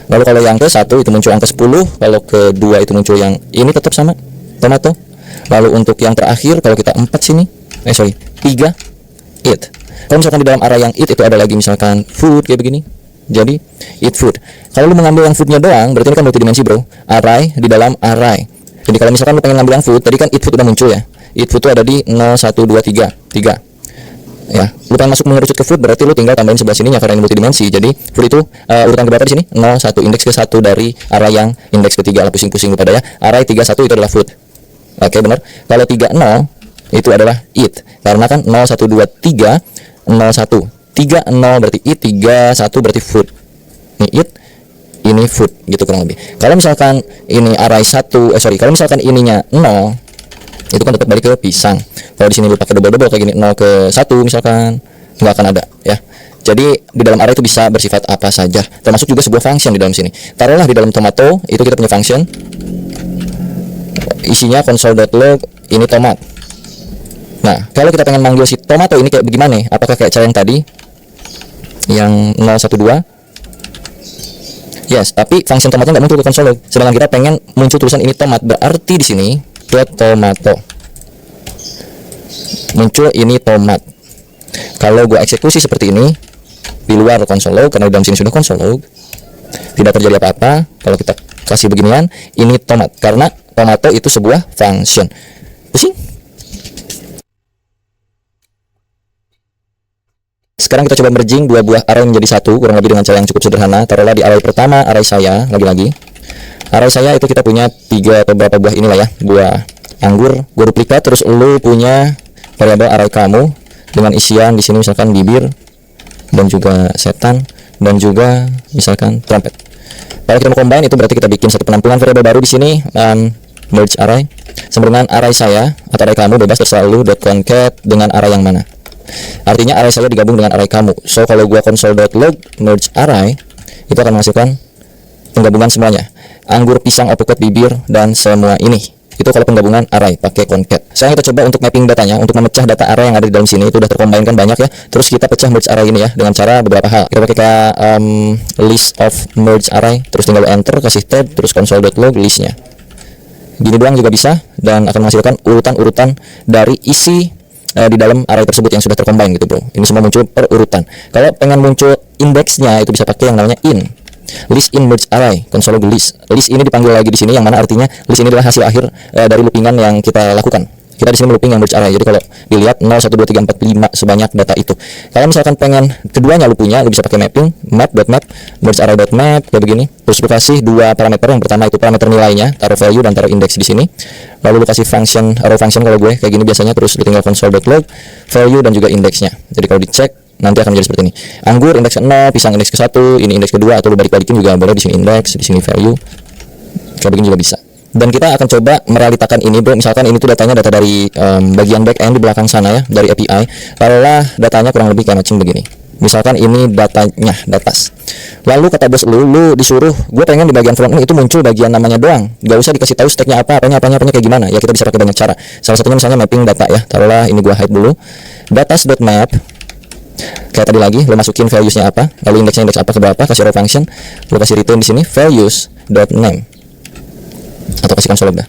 Lalu kalau yang ke satu itu muncul angka 10, kalau kedua itu muncul yang ini tetap sama, tomato. Lalu untuk yang terakhir kalau kita 4 sini, 3 it. Kalau misalkan di dalam array yang it itu ada lagi misalkan food kayak begini. Jadi it food. Kalau lu mengambil yang foodnya doang, berarti ini kan multidimensi bro. Array di dalam array. Jadi kalau misalkan lu pengen ngambil yang food, tadi kan it food udah muncul ya. It food itu ada di 0, 1, 2, 3 ya. Lu pengen masuk mengerucut ke food, berarti lu tinggal tambahin sebelah sininya karena ini multidimensi. Jadi food itu urutan keberapa di sini? 0, 1, indeks ke 1 dari array yang indeks ketiga. Lah pusing-pusing lu pada ya. Array 3, 1 itu adalah food. Oke, benar. Kalau 3, 0 itu adalah it. Karena kan 0, 1, 2, 3 0, 1 3, 0 berarti it, 3, 1 berarti food. Ini it, ini food gitu kurang lebih. Kalau misalkan ini array 1, kalau misalkan ininya 0, itu kan tetap balik ke pisang. Kalau di sini lu pakai double kayak gini 0 ke 1 misalkan nggak akan ada ya. Jadi di dalam array itu bisa bersifat apa saja, termasuk juga sebuah function di dalam sini. Taruhlah di dalam tomato itu kita punya function isinya console.log ini tomat. Nah, kalau kita pengen manggil si tomato ini kayak bagaimana? Apakah kayak cara yang tadi yang 012? Yes, tapi function tomatnya nggak muncul ke console. Sedangkan kita pengen muncul tulisan ini tomat, berarti di sini get tomato muncul ini tomat. Kalau gua eksekusi seperti ini di luar console log, karena di dalam sini sudah console log, tidak terjadi apa-apa. Kalau kita kasih beginian, ini tomat, karena tomato itu sebuah function. Pusing. Sekarang kita coba merging dua buah array menjadi satu, kurang lebih dengan cara yang cukup sederhana. Taruhlah di array pertama, array saya, lagi-lagi. Array saya itu kita punya 3 atau berapa buah inilah ya, buah anggur. Gua duplikat, terus lu punya variabel array kamu dengan isian di sini misalkan bibir dan juga setan dan juga misalkan trompet. Kalau kita mau combine itu berarti kita bikin satu penampungan variabel baru di sini, merge array sama dengan array saya atau array kamu, bebas terserah lu .concat dengan array yang mana. Artinya array saya digabung dengan array kamu. So kalau gua console.log merge array itu akan menghasilkan penggabungan semuanya. Anggur, pisang, apricot, bibir dan semua ini. Itu kalau penggabungan array pakai concat. Sekarang kita coba untuk mapping datanya, untuk memecah data array yang ada di dalam sini. Itu udah tercombine kan banyak ya. Terus kita pecah merge array ini ya dengan cara beberapa hal. Kita pakai kayak list of merge array, terus tinggal enter, kasih tab, terus console.log listnya. Gini doang juga bisa dan akan menghasilkan urutan-urutan dari isi di dalam array tersebut yang sudah tercombine gitu bro. Ini semua muncul per urutan. Kalau pengen muncul indeksnya itu bisa pakai yang namanya in list in merge array console list. List ini dipanggil lagi di sini yang mana artinya list ini adalah hasil akhir dari loopingan yang kita lakukan. Kita di sini looping yang merge array. Jadi kalau dilihat 0 1 2 3 4 5 sebanyak data itu. Kalau misalkan pengen keduanya lu punya, lu bisa pakai mapping map.map merge array.map kayak begini. Terus lu kasih dua parameter. Yang pertama itu parameter nilainya, taruh value dan taruh index di sini. Lalu lu kasih function arrow function kalau gue kayak gini biasanya, terus lu tinggal console.log value dan juga indeksnya. Jadi kalau dicek nanti akan menjadi seperti ini. Anggur indeks 0, pisang indeks ke 1, ini indeks kedua, atau lu balik-balikin juga boleh di sini index, di sini value. Kayak begini juga bisa. Dan kita akan coba meralitakan ini bro. Misalkan ini tuh datanya data dari bagian back end di belakang sana ya, dari API. Taruhlah datanya kurang lebih kayak matching begini. Misalkan ini datanya, datas. Lalu kata bos lu disuruh, gue pengen di bagian front end itu muncul bagian namanya doang. Gak usah dikasih tahu stacknya apanya kayak gimana. Ya kita bisa pakai banyak cara. Salah satunya misalnya mapping data ya. Taruhlah ini gue hide dulu. Datas.map. Kayak tadi lagi, lo masukin values-nya apa, lalu indeks apa ke berapa, kasih raw function, lo kasih return di sini values.name. Atau kasih console dah.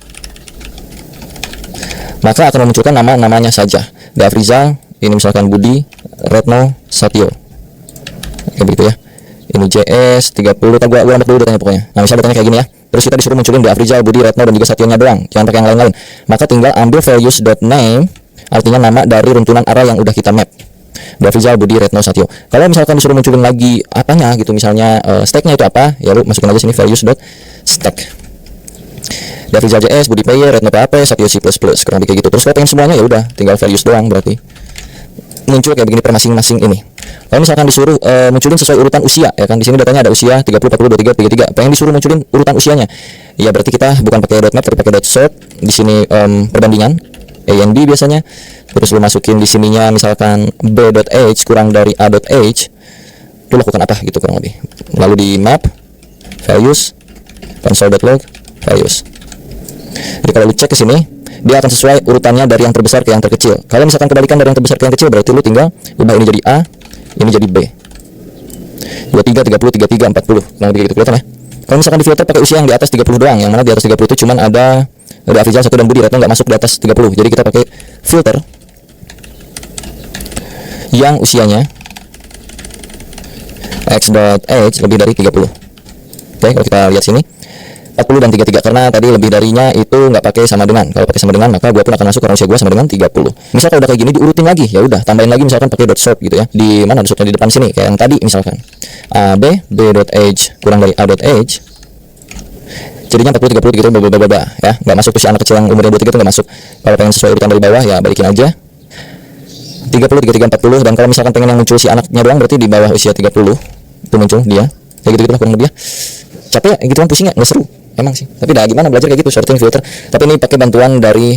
Maka akan memunculkan namanya saja. Afrizal, ini misalkan Budi, Retno, Satyo. Kayak begitu ya. Ini JS 30, gua nambah dulu datanya pokoknya. Nah, misalnya datanya kayak gini ya. Terus kita disuruh munculin Afrizal, Budi, Retno dan juga Satyo-nya doang. Jangan pakai yang lain-lain. Maka tinggal ambil values.name, artinya nama dari runtunan array yang udah kita map. Afrizal, Budi, Retno, Satyo. Kalau misalkan disuruh munculin lagi apanya gitu, misalnya stack-nya itu apa, ya lu masukin aja sini values.stack. Afrizal JS, Budi PY, Retno PHP, Satyo C++, kurang lebih kayak gitu. Terus kalau pengen semuanya ya udah tinggal values doang, berarti muncul kayak begini per masing-masing ini. Kalau misalkan disuruh munculin sesuai urutan usia ya kan, di sini datanya ada usia 30, 40, 23, 33. Pengen disuruh munculin urutan usianya. Ya berarti kita bukan pakai .map tapi pakai .sort. Di sini perbandingan A and B biasanya. Terus lu masukin di sininya misalkan b.age kurang dari a.age. Lu lakukan apa gitu kurang lebih. Lalu di map values console.log values. Jadi kalau lu cek ke sini, dia akan sesuai urutannya dari yang terbesar ke yang terkecil. Kalau misalkan kebalikan dari yang terbesar ke yang kecil, berarti lu tinggal ubah ini jadi A, ini jadi B. 23, 30, 33, 40. Nah, begitu kelihatan ya. Kalau misalkan di filter pakai usia yang di atas 30 doang, yang mana di atas 30 itu cuman ada Afrizal, Satyo dan Budi, Retno nggak masuk di atas 30. Jadi kita pakai filter yang usianya x.age lebih dari 30. Oke, kalau kita lihat sini 40 dan 33, karena tadi lebih darinya itu nggak pakai sama dengan. Kalau pakai sama dengan, maka gua pun akan masuk karena usia gua sama dengan 30. Misal kalau udah kayak gini diurutin lagi, ya udah tambahin lagi misalkan pakai .sort gitu ya. Di mana sortnya di depan sini kayak yang tadi misalkan b.age kurang dari a.age. Jadinya 40, 30 gitu ya. Nggak masuk tuh si anak kecil yang umurnya 23 itu nggak masuk. Kalau pengen sesuai urutan dari bawah ya balikin aja 30, 33, 40. Dan kalau misalkan pengen yang muncul si anaknya doang, berarti di bawah usia 30 itu muncul dia. Kayak gitu-gitu lah kurang lebih ya. Capek ya, gitu kan pusing ya, nggak seru emang sih. Tapi dah gimana belajar kayak gitu, sorting filter. Tapi ini pakai bantuan dari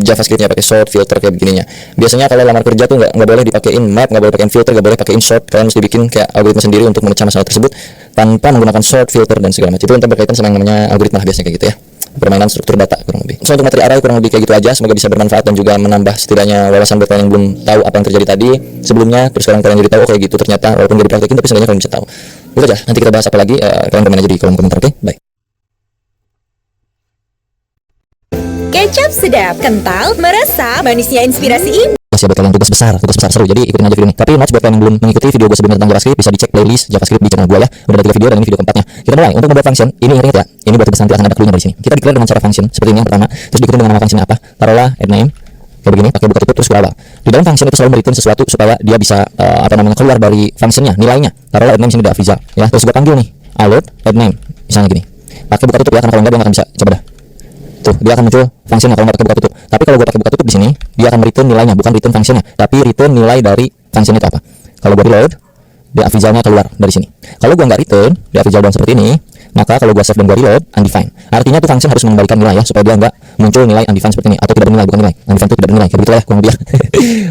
JavaScript-nya, pakai sort filter kayak begininya. Biasanya kalau lamar kerja tuh nggak boleh dipakein map, nggak boleh pakein filter, nggak boleh pakein sort. Kalian mesti bikin kayak algoritma sendiri untuk memecah masalah tersebut tanpa menggunakan sort filter dan segala macam. Itu untuk berkaitan sama yang namanya algoritma biasanya kayak gitu ya. Permainan struktur data kurang lebih. So untuk materi array kurang lebih kayak gitu aja. Semoga bisa bermanfaat dan juga menambah setidaknya wawasan buat kalian yang belum tahu apa yang terjadi tadi sebelumnya. Terus sekarang kalian jadi tahu, oh kayak gitu ternyata, walaupun gak dipraktekin tapi sebenarnya kalian bisa tahu. Itu aja. Nanti kita bahas apa lagi. Kalian komen aja di kolom komentar. Oke, bye. Kecap sedap, kental, meresap, manisnya inspirasi ibu. Buat kalian tugas besar seru, jadi ikutin aja video ini. Tapi notes buat kalian yang belum mengikuti video gue sebelumnya tentang JavaScript, bisa dicek playlist JavaScript di channel gue ya. Udah ada 3 video dan ini video keempatnya. Kita mulai. Untuk membuat function, ini ingat ya, ini buat tugas nanti akan ada clue-nya dari sini. Kita declare dengan cara function seperti ini yang pertama, terus diikuti dengan nama functionnya apa. Taruhlah add name kayak begini, pakai buka tutup terus berawal. Di dalam function itu selalu mereturn sesuatu supaya dia bisa keluar dari functionnya, nilainya. Taruhlah add name sini udah Afrizal ya. Terus gue panggil nih allowed add name misalnya gini. Pakai buka tutup ya, karena kalau enggak dia nggak akan bisa. Coba dah. Tuh, dia akan muncul functionnya kalau nggak pakai buka tutup. Tapi kalau gue pakai buka tutup di sini, dia akan return nilainya, bukan return functionnya, tapi return nilai dari function itu apa. Kalau gue reload, dia Afrizalnya keluar dari sini. Kalau gue nggak return, dia Afrizal doang seperti ini, maka kalau gue save dan gue reload, undefined. Artinya tuh function harus mengembalikan nilai ya, supaya dia nggak muncul nilai undefined seperti ini, atau tidak bernilai, bukan nilai. Undefined itu tidak bernilai, kayak begitulah ya, kurang lebih.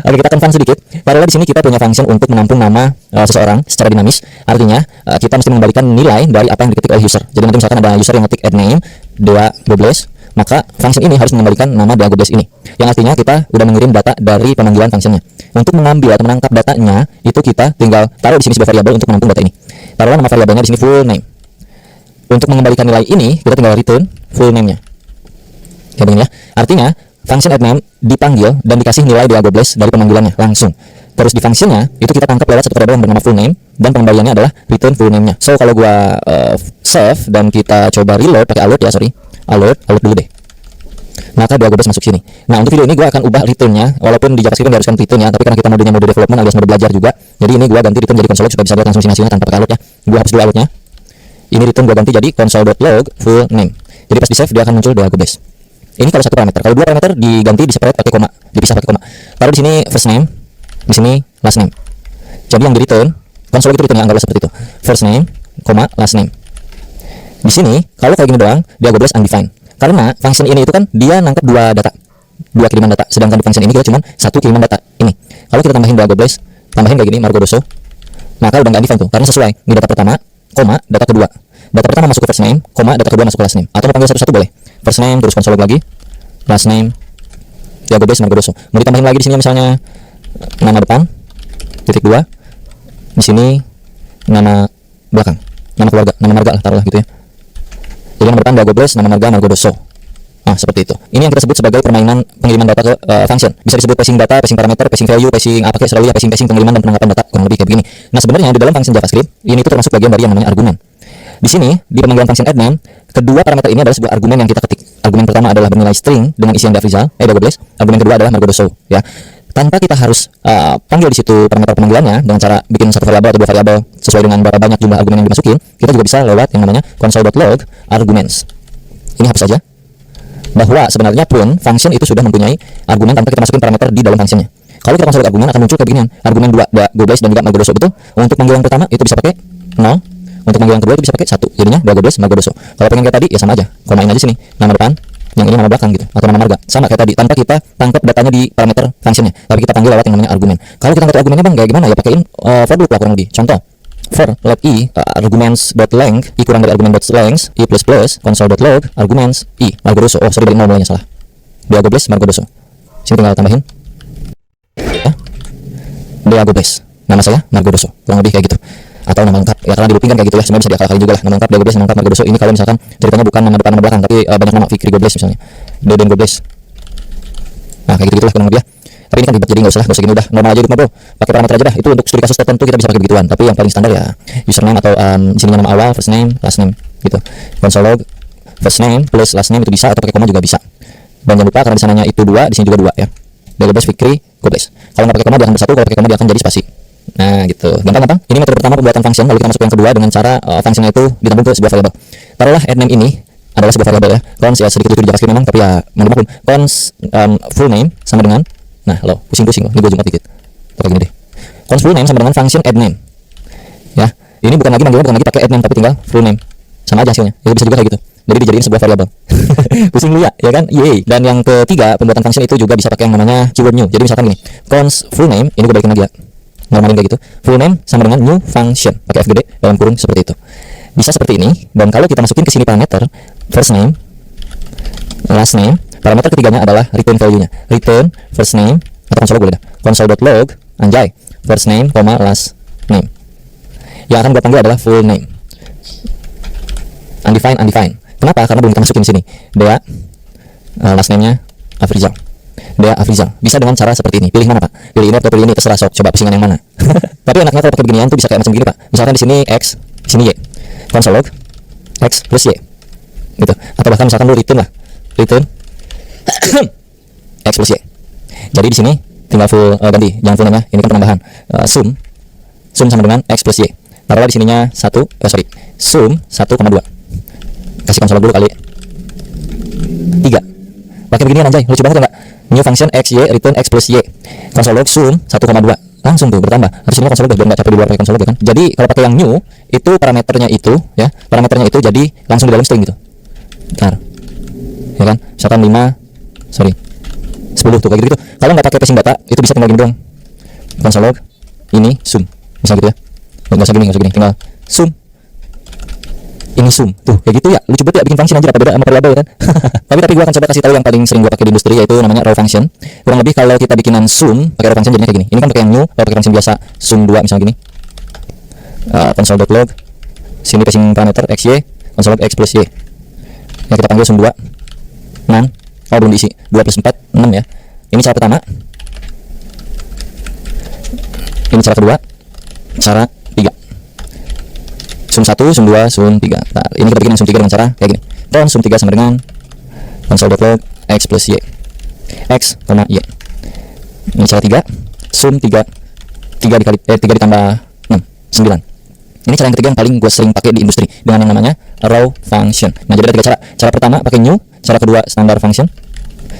Oke, kita confirm sedikit. Taruhlah di sini kita punya function untuk menampung nama seseorang secara dinamis. Artinya kita mesti mengembalikan nilai dari apa yang diketik oleh user. Jadi nanti misalkan ada user yang ngetik add name, Dea Gobles, maka function ini harus mengembalikan nama Dea Gobles ini. Yang artinya kita udah mengirim data dari pemanggilan functionnya. Untuk mengambil atau menangkap datanya, itu kita tinggal taruh di sini sebuah variabel untuk menampung data ini. Taruhlah nama variabelnya di sini full name. Untuk mengembalikan nilai ini, kita tinggal return full name-nya. Ya begini ya. Artinya function add name dipanggil dan dikasih nilai Dea Gobles dari pemanggilannya langsung. Terus di functionnya itu kita tangkap lewat satu variabel yang bernama full name dan pengembaliannya adalah return full name-nya. So kalau gua save dan kita coba reload pakai allowed ya, allowed dulu deh. Maka Dea Gobles masuk sini. Nah, untuk video ini gua akan ubah return-nya, walaupun di JavaScript diharuskan return ya, tapi karena kita modenya mode development alias mode belajar juga, jadi ini gua ganti return jadi console supaya bisa lihat langsung hasilnya tanpa pakai allowed ya. Gua hapus dulu allowed-nya. Ini return gua ganti jadi console.log full name. Jadi pas di save dia akan muncul Dea Gobles. Ini kalau satu parameter. Kalau dua parameter diganti di separate pakai koma, dipisah pakai koma. Taruh di sini first name, di sini last name. Jadi yang di return console itu return yang enggak seperti itu. First name, koma, last name. Di sini kalau kayak gini doang, Dea Gobles undefined. Karena function ini itu kan dia nangkep dua kiriman data, sedangkan di function ini kita cuma satu kiriman data ini. Kalau kita tambahin dua gobles, tambahin kayak gini Margodoso, maka udah nggak define tuh, karena sesuai di data pertama, koma data kedua. Data pertama masuk ke first name, koma data kedua masuk ke last name. Atau mau panggil satu-satu boleh. First name terus console log lagi, last name, ya gobles Margodoso. Mau ditambahin lagi di sini misalnya nama depan, titik dua, di sini nama belakang, nama keluarga, nama marga lah taruhlah gitu ya. Jadi nama depan dua gobles, nama marga Margodoso. Nah, seperti itu. Ini yang kita sebut sebagai permainan pengiriman data ke function. Bisa disebut passing data, passing parameter, passing value, passing apa kayak selalu ya, passing pengiriman dan penangkapan data, kurang lebih kayak begini. Nah, sebenarnya di dalam function JavaScript ini itu termasuk bagian dari yang namanya argumen. Di sini di pemanggilan function addName, kedua parameter ini adalah sebuah argumen yang kita ketik. Argumen pertama adalah bernilai string dengan isian Afrizal, gobles. Argumen kedua adalah Margodoso, ya. Tanpa kita harus panggil di situ parameter pemanggilannya dengan cara bikin satu variabel atau dua variabel sesuai dengan berapa banyak jumlah argumen yang dimasukin, kita juga bisa lewat yang namanya console.log arguments. Ini hapus saja. Bahwa sebenarnya pun function itu sudah mempunyai argumen tanpa kita masukin parameter di dalam functionnya. Kalau kita console argumen akan muncul kayak beginian, argumen 2 gobles dan juga Margodoso, betul. Untuk panggilan pertama itu bisa pakai 0, untuk panggilan kedua itu bisa pakai 1, jadinya 2 gobles Margodoso. Kalau pengen kayak tadi ya sama aja, komain aja sini nama depan, yang ini nama belakang gitu, atau nama marga, sama kayak tadi, tanpa kita tangkap datanya di parameter functionnya, tapi kita panggil lewat yang namanya argumen. Kalau kita ngerti argumennya bang kayak gimana ya, pakein for loop lah kurang lebih. Contoh, for let i arguments.length i kurang dari argument.length i plus plus console.log arguments i Margodoso. Oh sorry, dari 0 mulainya salah, 2 gobles Margodoso. Sini tinggal tambahin ya, 2 gobles nama saya Margodoso, kurang lebih kayak gitu. Atau nama lengkap ya, karena di looping kan kayak gitu ya, semua bisa diakal-akalin juga lah. Nama lengkap 2 gobles, nama lengkap Margodoso. Ini kalau misalkan ceritanya bukan nama depan nama belakang, tapi banyak nama, Fikri gobles misalnya, Deden gobles. Nah kayak gitu-gitu lah kurang lebih ya. Tapi ini kan ribet, jadi nggak usah gini, udah normal aja hidup bro, pakai parameter aja dah. Itu untuk studi kasus tertentu kita bisa pakai begituan, tapi yang paling standar ya username atau di sini nama awal, first name, last name gitu. Console log first name plus last name itu bisa, atau pakai koma juga bisa. Dan jangan lupa karena di sananya itu 2, di sini juga 2 ya. Gobles Fikri gobles. Kalau nggak pakai koma dia akan bersatu, kalau pakai koma dia akan jadi spasi. Nah gitu, gampang-gampang. Ini metode pertama pembuatan function. Lalu kita masuk yang kedua dengan cara functionnya itu ditambah ke sebuah variabel. Taruhlah addName ini adalah sebuah variabel ya. Cons ya sedikit itu di JavaScript memang, tapi ya maklum. Cons full name sama dengan, nah lo pusing-pusing loh, ini gue zoom out dikit. Pakai gini deh. Cons full name sama dengan function addName. Ya, ini bukan lagi manggilnya bukan lagi pakai addName, tapi tinggal full name. Sama aja hasilnya. Itu bisa juga kayak gitu. Jadi dijadiin sebuah variabel. Pusing lu ya kan? Yeay. Dan yang ketiga, pembuatan function itu juga bisa pakai yang namanya keyword new. Jadi misalkan gini, cons full name, ini gue balikin lagi ya. Normalin kayak gitu, full name sama dengan new function, pakai FGD dalam kurung seperti itu. Bisa seperti ini. Dan kalau kita masukin ke sini parameter first name, last name, parameter ketiganya adalah return value-nya. Return first name atau console boleh dah. Console.log anjay first name, last name. Yang akan gue panggil adalah full name. Undefined. Kenapa? Karena belum kita masukin di sini. Dia last name-nya Afrizal. Dia Afrizal. Bisa dengan cara seperti ini. Pilih mana pak? Pilih ini atau pilih ini, terserah sok. Coba pusingan yang mana. Tapi enaknya kalau pakai beginian tuh bisa kayak macam begini pak. Misalkan di sini x, di sini y. Console log x plus y. Gitu. Atau bahkan misalkan lu return lah. Return x plus y. Jadi di sini tinggal full ganti, jangan full name ya. Ini kan penambahan. Sum sama dengan x plus y. Taruhlah di sininya sum 1,2. Kasih console dulu kali 3. Pakai beginian anjay, lucu banget enggak? New function x y return x plus y. Console log sum 1,2. Langsung tuh bertambah. Harus ini console log biar enggak capek di luar pakai console log kan. Jadi kalau pakai yang new itu parameternya itu ya, parameternya itu jadi langsung di dalam string gitu. Bentar. Ya kan? Misalkan 10 tuh kayak gitu. Kalau nggak pakai passing data itu bisa tinggal gini doang. Console log ini sum. Misal gitu ya. Nggak usah gini, tinggal sum. Ini sum tuh kayak gitu ya, lucu banget ya bikin function aja, apa beda sama variabel kan. tapi gua akan coba kasih tahu yang paling sering gua pakai di industri, yaitu namanya raw function. Kurang lebih kalau kita bikinan sum pakai raw function jadinya kayak gini. Ini kan pakai yang new, kalau pakai function biasa sum 2 misalnya gini. Console.log sini passing parameter x y, console log x plus y. Ya kita panggil sum 2 6. Oh belum diisi, 2 plus 4 6 ya. Ini cara pertama. Ini cara kedua. Cara 3. Sum 1, sum 2, sum 3. Nah, ini kita bikin sum 3 dengan cara kayak gini. Cons sum 3 sama dengan console.log x plus y. X, y. Ini cara 3. Sum 3 ditambah 6, 9. Ini cara yang ketiga yang paling gue sering pakai di industri dengan yang namanya raw function. Nah, jadi ada 3 cara. Cara pertama pakai new, cara kedua standard function,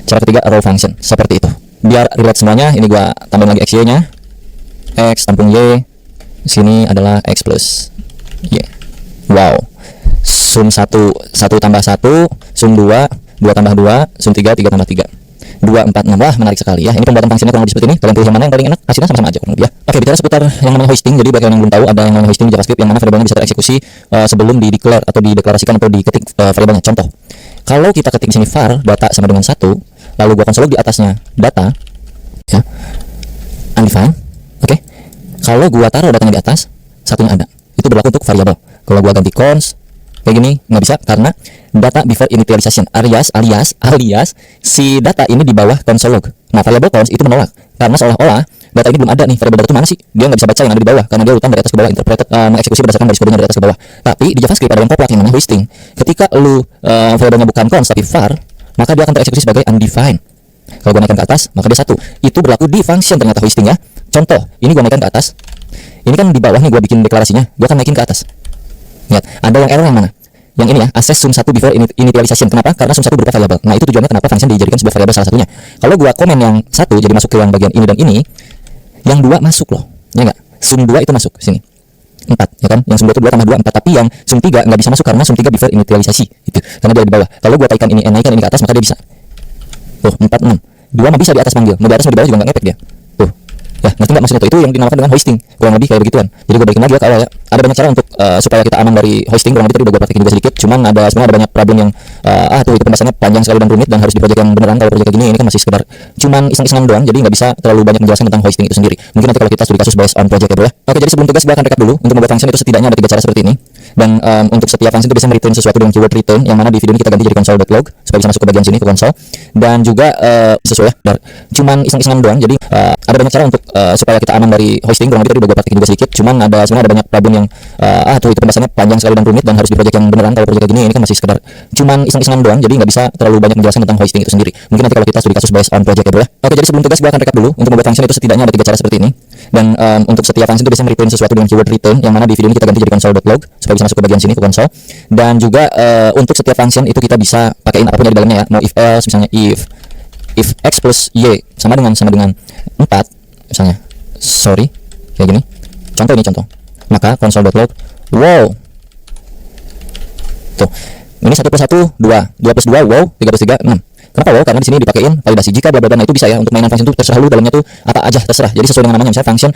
cara ketiga raw function. Seperti itu. Biar relate semuanya, ini gue tambahin lagi x y-nya. X tampung y. Sini adalah x plus y. Wow. Sum 1 tambah 1, sum 2 2 tambah 2, sum 3, 3 tambah 3. 2, 4, 6. Wah, menarik sekali ya. Ini pembuatan fungsinya kurang lebih seperti ini. Kalian pilih yang mana yang paling enak, hasilnya sama-sama aja kurang lebih ya. Oke, bicara seputar yang namanya hoisting. Jadi bagi yang belum tahu, ada yang namanya hoisting di JavaScript yang mana variabelnya bisa tereksekusi sebelum di declare atau dideklarasikan atau diketik variabelnya. Contoh, kalau kita ketik di sini var data sama dengan 1, lalu gua konsol log di atasnya data ya, undefined. Oke. Kalau gua taruh datanya di atas, satunya ada. Itu berlaku untuk variabel. Kalau gua ganti cons kayak gini nggak bisa karena data before initialization alias si data ini di bawah console log. Nah, variabel cons itu menolak karena seolah-olah data ini belum ada nih, variabel data itu mana sih? Dia nggak bisa baca yang ada di bawah karena dia urutan dari atas ke bawah, interpreted mengeksekusi berdasarkan garis kodenya dari atas ke bawah. Tapi di JavaScript ada yang koplak yang namanya hoisting. Ketika lu variabelnya bukan cons tapi var, maka dia akan tereksekusi sebagai undefined. Kalau gua naikkan ke atas, maka dia 1. Itu berlaku di function ternyata hoisting ya. Contoh, ini gua naikkan ke atas. Ini kan di bawah nih gua bikin deklarasinya, gua akan naikin ke atas. Lihat, ada yang error yang mana? Yang ini ya, access sum 1 before initialization. Kenapa? Karena sum 1 berupa variabel. Nah, itu tujuannya kenapa function dijadikan sebuah variabel salah satunya. Kalau gua komen yang 1 jadi masuk ke yang bagian ini dan ini, yang 2 masuk loh. Ya enggak? Sum 2 itu masuk sini. 4, ya kan? Yang sum 2 itu 2 tambah 2 4, tapi yang sum 3 enggak bisa masuk karena sum 3 before initialisasi gitu. Karena dia di bawah. Kalau gua naikkan ini ke atas, maka dia bisa. Tuh, 4 6. 2 mah bisa di atas panggil. Mau di atas mau di bawah juga enggak ngepek dia. Tuh. Ya, ngerti nggak maksudnya tuh? Itu yang dinamakan dengan hoisting. Kurang lebih kayak begituan. Jadi gue balikin lagi ya ke awal ya. Ada banyak cara untuk supaya kita aman dari hoisting. Kurang lebih tadi udah gue praktekin juga sedikit. Cuman sebenarnya ada banyak problem yang tuh itu pembahasannya panjang sekali dan rumit dan harus di project yang beneran. Kalau project kayak gini ini kan masih sekedar cuman iseng-isengan doang. Jadi nggak bisa terlalu banyak menjelaskan tentang hoisting itu sendiri. Mungkin nanti kalau kita studi kasus based on project ya bro ya. Oke, jadi sebelum tugas gue akan recap dulu. Untuk membuat function itu setidaknya ada 3 cara seperti ini. Dan untuk setiap function itu bisa mereturn sesuatu dengan keyword return, yang mana di video ini kita ganti jadi console.log supaya bisa masuk ke bagian sini ke console. Dan juga sesuai ya, cuman iseng-isengan doang. Jadi ada banyak cara untuk supaya kita aman dari hoisting. Kurang lebih tadi udah gue praktekin juga sedikit. Cuman sebenarnya ada banyak problem yang tuh itu pembahasannya panjang sekali dan rumit dan harus di project yang beneran. Kalau project kayak gini ini kan masih sekedar cuman iseng-isengan doang. Jadi nggak bisa terlalu banyak menjelaskan tentang hoisting itu sendiri. Mungkin nanti kalau kita studi kasus based on project ya bro ya. Oke, jadi sebelum tugas gue akan recap dulu. Untuk membuat function itu setidaknya ada 3 cara seperti ini. Dan untuk setiap function itu bisa mereturn sesuatu dengan keyword return, yang mana di video ini kita ganti jadi console.log supaya bisa masuk ke bagian sini ke console. Dan juga untuk setiap function itu kita bisa pakaiin apapun di dalamnya ya. Mau if else misalnya if x plus y sama dengan 4 misalnya. Sorry, kayak gini. Contoh ini contoh. Maka console.log wow. Tuh. Ini 1 plus 1 2, 2 plus 2 wow, 3 plus 3 6. Kenapa wow? Karena di sini dipakein validasi jika bla bla bla. Nah, itu bisa ya untuk mainan function itu terserah lu dalamnya tuh apa aja terserah. Jadi sesuai dengan namanya, misalnya function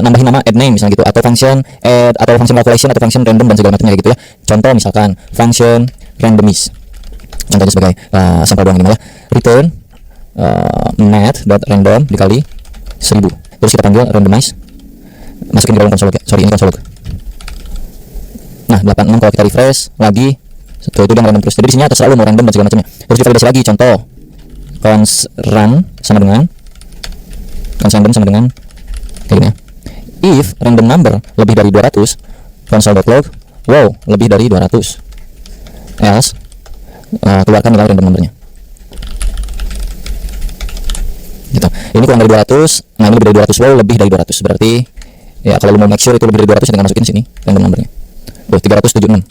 nambahin nama add name misalnya gitu, atau function add atau function calculation atau function random dan segala macamnya gitu ya. Contoh misalkan function randomize. Contohnya sebagai sampel doang ini ya. Return math.random dikali 1000. Terus kita panggil randomize. Masukin ke dalam console log ya. Sorry, ini console log. Nah, 86 kalau kita refresh lagi setelah itu dia random terus. Jadi di sini terserah lu mau random dan segala macamnya. Terus divalidasi lagi. Contoh, cons run sama dengan cons random sama dengan kayak gini ya. If random number lebih dari 200, console.log wow lebih dari 200. Else keluarkan nilai random numbernya. Gitu. Ini kurang dari 200. Nah, ini lebih dari 200 wow lebih dari 200. Berarti ya kalau lu mau make sure itu lebih dari 200 tinggal masukin sini random numbernya. 376.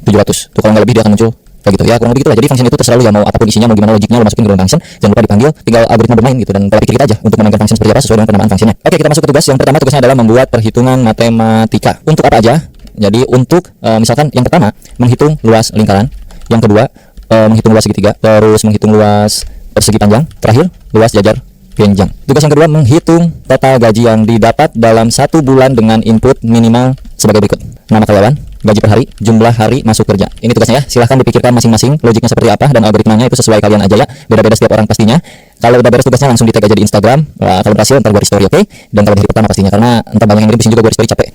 700. Tuh kalau nggak lebih dia akan muncul kayak gitu ya, kurang lebih gitu lah. Jadi function itu terserah lu ya, mau apapun isinya, mau gimana logiknya lu masukin ke dalam function. Jangan lupa dipanggil, tinggal algoritma bermain gitu dan pola pikir kita aja untuk memainkan function seperti apa sesuai dengan penamaan functionnya. Oke, kita masuk ke tugas. Yang pertama tugasnya adalah membuat perhitungan matematika. Untuk apa aja? Jadi untuk misalkan yang pertama menghitung luas lingkaran, yang kedua menghitung luas segitiga, terus menghitung luas persegi panjang, terakhir luas jajar panjang. Tugas yang kedua menghitung total gaji yang didapat dalam 1 bulan dengan input minimal sebagai berikut: nama karyawan, gaji per hari, jumlah hari masuk kerja. Ini tugasnya ya, silahkan dipikirkan masing-masing logiknya seperti apa dan algoritmanya itu sesuai kalian aja ya, beda-beda setiap orang pastinya. Kalau udah beres tugasnya langsung di tag aja di Instagram. Kalau berhasil ntar gue story, oke? Dan kalau di hari pertama pastinya, karena entar banyak yang ngirim juga gue story capek.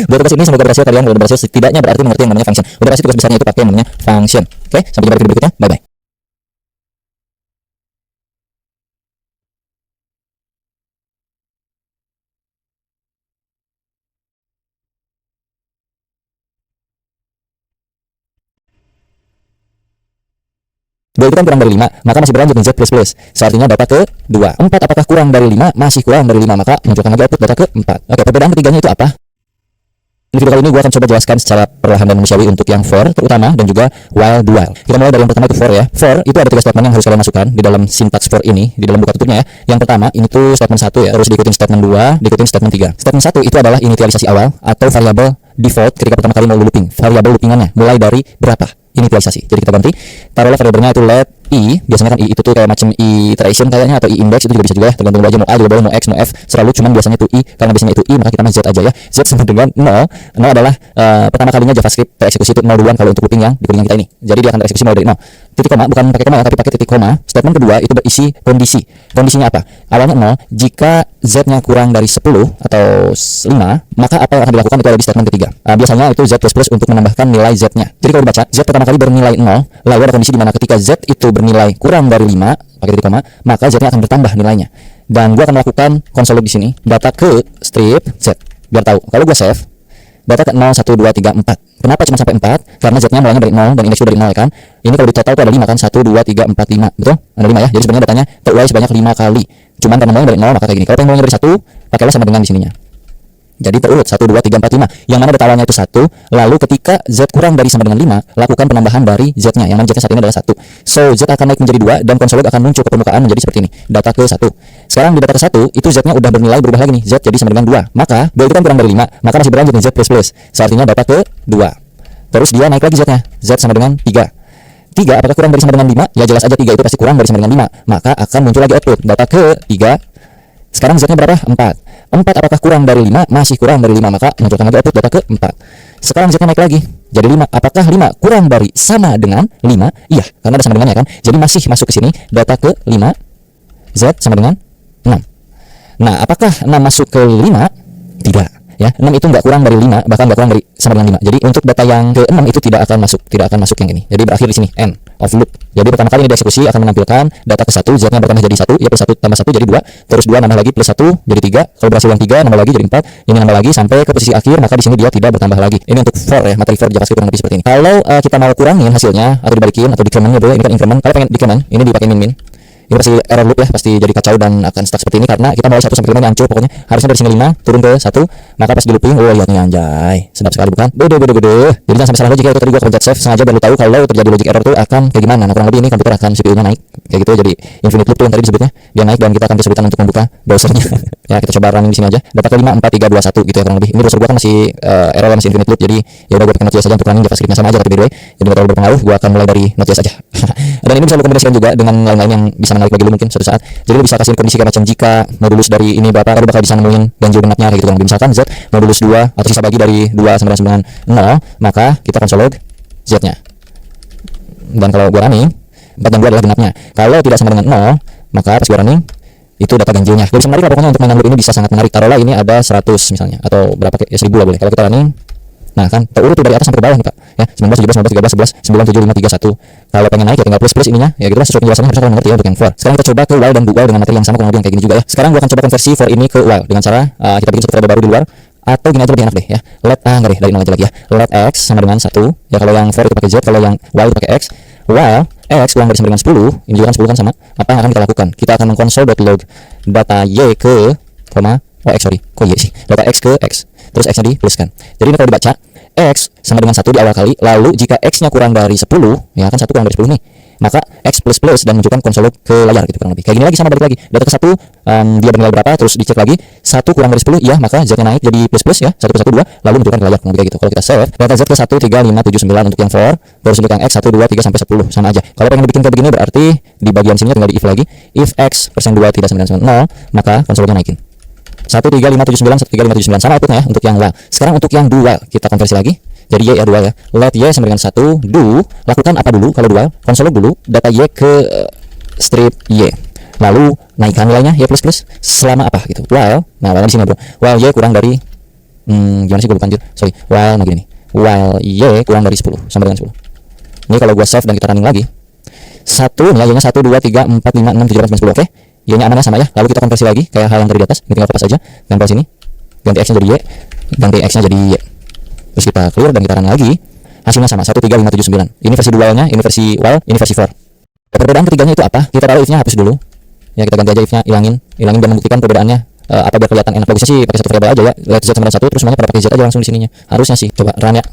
Buat tugas ini semoga berhasil kalian. Kalau udah berhasil setidaknya berarti mengerti yang namanya function. Udah berhasil tugas besarnya itu pakai yang namanya function. Oke, sampai jumpa di video berikutnya. Bye bye. Dua itu kan kurang dari 5, maka masih berlanjut Z++. Seartinya data ke 2. 4 apakah kurang dari 5? Masih kurang dari 5, maka munculkan lagi output data ke 4. Oke, perbedaan ketiganya itu apa? Di video kali ini gue akan coba jelaskan secara perlahan dan manusiawi untuk yang for terutama dan juga while do while. Kita mulai dari yang pertama itu for ya. For itu ada 3 statement yang harus kalian masukkan di dalam sintaks for ini, di dalam buka tutupnya ya. Yang pertama ini tuh statement 1 ya, terus diikutin statement 2, diikutin statement 3. Statement 1 itu adalah inisialisasi awal atau variabel default ketika pertama kali mau looping. Variabel loopingannya mulai dari berapa? Inisialisasi. Jadi kita ganti taruhlah variabelnya itu let i, biasanya kan i itu tuh kayak macam i iteration kayaknya, atau i index, itu juga bisa juga ya, tergantung aja mau a juga boleh, mau x, mau f, selalu cuman biasanya itu i. Karena biasanya itu i, maka kita z aja ya. Z sama dengan 0. 0 adalah pertama kalinya JavaScript tereksekusi itu 0 duluan kalau untuk looping yang di coding kita ini. Jadi dia akan tereksekusi mulai dari 0. Titik koma, bukan pakai koma ya, tapi pakai titik koma. Statement kedua itu berisi kondisi. Kondisinya apa? Awalnya 0, jika z-nya kurang dari 10 atau 5, maka apa yang akan dilakukan itu ada di statement ketiga. Biasanya itu z++ untuk menambahkan nilai z-nya. Jadi kalau dibaca, z pertama kali bernilai 0, lalu ada kondisi di mana ketika z itu bernilai kurang dari 5, pakai titik koma, maka z-nya akan bertambah nilainya. Dan gua akan melakukan console log di sini, data ke strip z, biar tahu. Kalau gua save, data ke 0, 1, 2, 3, 4. Kenapa cuma sampai 4? Karena z-nya mulainya dari 0 dan indeks dari 0 ya kan. Ini kalau di total itu ada 5 kan, 1, 2, 3, 4, 5. Betul? Ada 5 ya. Jadi sebenarnya datanya terurai sebanyak 5 kali. Cuman karena mulainya dari 0 maka kayak gini. Kalau pengen mulainya dari 1, pakailah sama dengan di sininya. Jadi terurut 1, 2, 3, 4, 5. Yang mana data awalnya itu 1. Lalu ketika z kurang dari sama dengan 5, lakukan penambahan dari z-nya. Yang mana z-nya saat ini adalah 1. So z akan naik menjadi 2 dan console log akan muncul ke permukaan menjadi seperti ini. Data ke 1. Sekarang di data ke 1 itu z-nya udah bernilai berubah lagi nih. Z jadi sama dengan 2. Maka 2 itu kan kurang dari 5, maka masih berlanjut nih z++. So artinya data ke 2. Terus dia naik lagi z-nya. Z sama dengan 3. 3 apakah kurang dari sama dengan 5? Ya jelas aja 3 itu pasti kurang dari sama dengan 5. Maka akan muncul lagi output data ke 3. Sekarang z-nya berapa? 4. 4 apakah kurang dari 5? Masih kurang dari 5, maka munculkan lagi output data ke 4. Sekarang z-nya naik lagi jadi 5. Apakah 5 kurang dari sama dengan 5? Iya, karena ada sama dengannya kan. Jadi masih masuk ke sini data ke 5. Z sama dengan 6. Nah, apakah 6 masuk ke 5? Tidak. Ya, 6 itu nggak kurang dari 5, bahkan nggak kurang dari sama dengan 5. Jadi untuk data yang ke 6 itu tidak akan masuk yang ini. Jadi berakhir di sini, end of loop. Jadi pertama kali ini dieksekusi akan menampilkan data ke 1, z-nya bertambah jadi 1, ya plus 1 tambah 1 jadi 2, terus 2 nambah lagi plus 1 jadi 3, kalau berhasil yang 3 nambah lagi jadi 4, ini nambah lagi sampai ke posisi akhir, maka di sini dia tidak bertambah lagi. Ini untuk for ya, materi for JavaScript kurang lebih seperti ini. Kalau kita mau kurangin hasilnya atau dibalikin atau decrementnya boleh, ini kan increment. Kalau pengen decrement, ini dipakai min. Ini pasti error loop ya, pasti jadi kacau dan akan stuck seperti ini karena kita mulai 1 sampai 5 ini hancur pokoknya. Harusnya dari sini 5 turun ke 1, maka pas di looping, oh iya nih anjay, sedap sekali bukan? Bede. Jadi jangan sampai salah logik ya, itu tadi gua kepencet save sengaja biar lu tahu kalau terjadi logic error tuh akan kayak gimana. Nah, kurang lebih ini komputer akan CPU-nya naik kayak gitu, jadi infinite loop tuh yang tadi disebutnya. Dia naik dan kita akan kesulitan untuk membuka browsernya. Ya, kita coba running di sini aja. Data ke 5 4 3 2 1 gitu ya kurang lebih. Ini browser gua kan masih error masih infinite loop, jadi ya udah gua pakai Node.js aja untuk running JavaScript-nya sama aja tapi by the way. Jadi enggak terlalu berpengaruh, gua akan mulai dari Node.js aja. Dan ini bisa lu kombinasikan juga dengan lain-lain yang bisa menarik bagi lu mungkin suatu saat. Jadi lu bisa kasih kondisi kayak macam jika modulus dari ini berapa, lu bakal bisa nemuin ganjil genapnya kayak gitu kan. Misalkan z modulus 2 atau sisa bagi dari 2 sama dengan 0, maka kita console log z-nya. Dan kalau gua running 4 dan 2 adalah genapnya. Kalau tidak sama dengan 0, maka pas gua running itu data ganjilnya. Jadi bisa menarik lah pokoknya untuk mainan loop ini bisa sangat menarik. Taruhlah ini ada 100 misalnya atau berapa ya 1000 lah boleh. Kalau kita running, nah kan terurut tuh dari atas sampai ke bawah nih Pak ya, 19 17 19 13 11 9 7 5 3 1. Kalau pengen naik ya tinggal plus ininya ya gitu lah, sesuai penjelasannya harusnya kalian mengerti ya untuk yang for. Sekarang kita coba ke while dan do while dengan materi yang sama kurang lebih yang kayak gini juga ya. Sekarang gua akan coba konversi for ini ke while dengan cara kita bikin satu variabel baru di luar, atau gini aja lebih enak deh ya. Let enggak deh, dari 0 aja lagi ya. Let x sama dengan 1 ya, kalau yang for itu pakai z, kalau yang while itu pakai x. While x kurang dari sama dengan 10, ini juga kan 10 kan sama, apa yang akan kita lakukan? Kita akan mengkonsol.log data y ke data x ke x, terus x-nya dipluskan. Jadi ini kalau dibaca x sama dengan 1 di awal kali, lalu jika x-nya kurang dari 10, ya kan 1 kurang dari 10 nih, maka x plus plus dan menunjukkan konsol log ke layar gitu kurang lebih. Kayak gini lagi sama balik lagi. Data ke 1 dia bernilai berapa, terus dicek lagi 1 kurang dari 10, ya maka z-nya naik jadi plus plus ya, 1 plus 1 2, lalu menunjukkan ke layar kurang lebih kayak gitu. Kalau kita save, data z ke 1 3 5 7 9 untuk yang for, terus untuk yang x 1 2 3 sampai 10 sama aja. Kalau pengen dibikin kayak begini berarti di bagian sini tinggal di if lagi. If x persen 2 tidak sama dengan 0, maka konsol lognya naikin. 1 3 5 7 9 1 3 5 7 9 sama outputnya ya untuk yang while. Sekarang untuk yang do while kita konversi lagi. Jadi y ya do while ya. Let y sama dengan 1, do, lakukan apa dulu kalau do while? Console log dulu data y ke strip y. Lalu naikkan nilainya y plus plus selama apa gitu. While, nah while di sini bro. While y kurang dari gimana sih gue lupa anjir. Sorry. While nah gini nih. While y kurang dari 10 sama dengan 10. Ini kalau gua save dan kita running lagi. 1 nih y-nya 1 2 3 4 5 6 7 8 9 10 oke. Y-nya amannya sama ya. Lalu kita konversi lagi kayak hal yang tadi di atas. Ini tinggal kopas aja. Tempel sini. Ganti x-nya jadi y. Ganti x-nya jadi y. Terus kita clear dan kita run lagi. Hasilnya sama 1 3 5 7 9. Ini versi dualnya, ini versi while, ini versi for. Perbedaan ketiganya itu apa? Kita taruh if-nya hapus dulu. Ya kita ganti aja if-nya, ilangin dan membuktikan perbedaannya apa biar kelihatan enak. Bagusnya sih pakai satu variabel aja ya. Let z sama dengan 1 terus semuanya pada pakai z aja langsung di sininya. Harusnya sih. Coba run ya.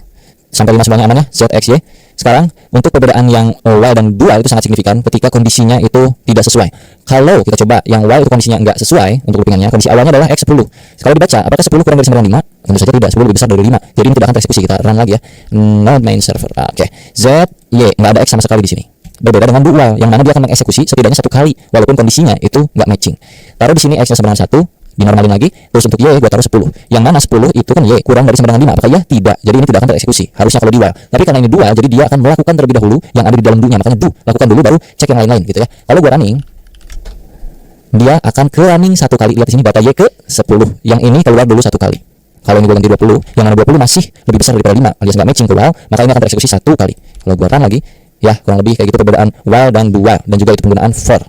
Sampai 5 semuanya aman ya, z, x, y. Sekarang untuk perbedaan yang while dan dual itu sangat signifikan ketika kondisinya itu tidak sesuai. Kalau kita coba yang while itu kondisinya enggak sesuai untuk loopingannya, kondisi awalnya adalah x 10. Kalau dibaca, apakah 10 kurang dari 9,5? Tentu saja tidak, 10 lebih besar dari 5. Jadi ini tidak akan tereksekusi. Kita run lagi ya. Node main server. Oke. Z, y, enggak ada x sama sekali di sini. berbeda dengan do while yang mana dia akan mengeksekusi setidaknya satu kali walaupun kondisinya itu nggak matching. Taruh di sini x-nya sama dengan 1, dinormalin lagi, terus untuk y gua taruh 10. Yang mana 10 itu kan y kurang dari sama dengan 5, apakah ya? Tidak. Jadi ini tidak akan tereksekusi. Harusnya kalau di while. Tapi karena ini do while, jadi dia akan melakukan terlebih dahulu yang ada di dalam do-nya. Makanya do, lakukan dulu baru cek yang lain-lain gitu ya. Kalau gua running, dia akan ke running satu kali. Lihat di sini data y ke 10. Yang ini keluar dulu satu kali. Kalau ini gua ganti 20, yang mana 20 masih lebih besar daripada 5, alias nggak matching ke while, maka ini akan tereksekusi satu kali. Kalau gua run lagi, ya kurang lebih kayak gitu perbedaan while dan do while, dan juga itu penggunaan for.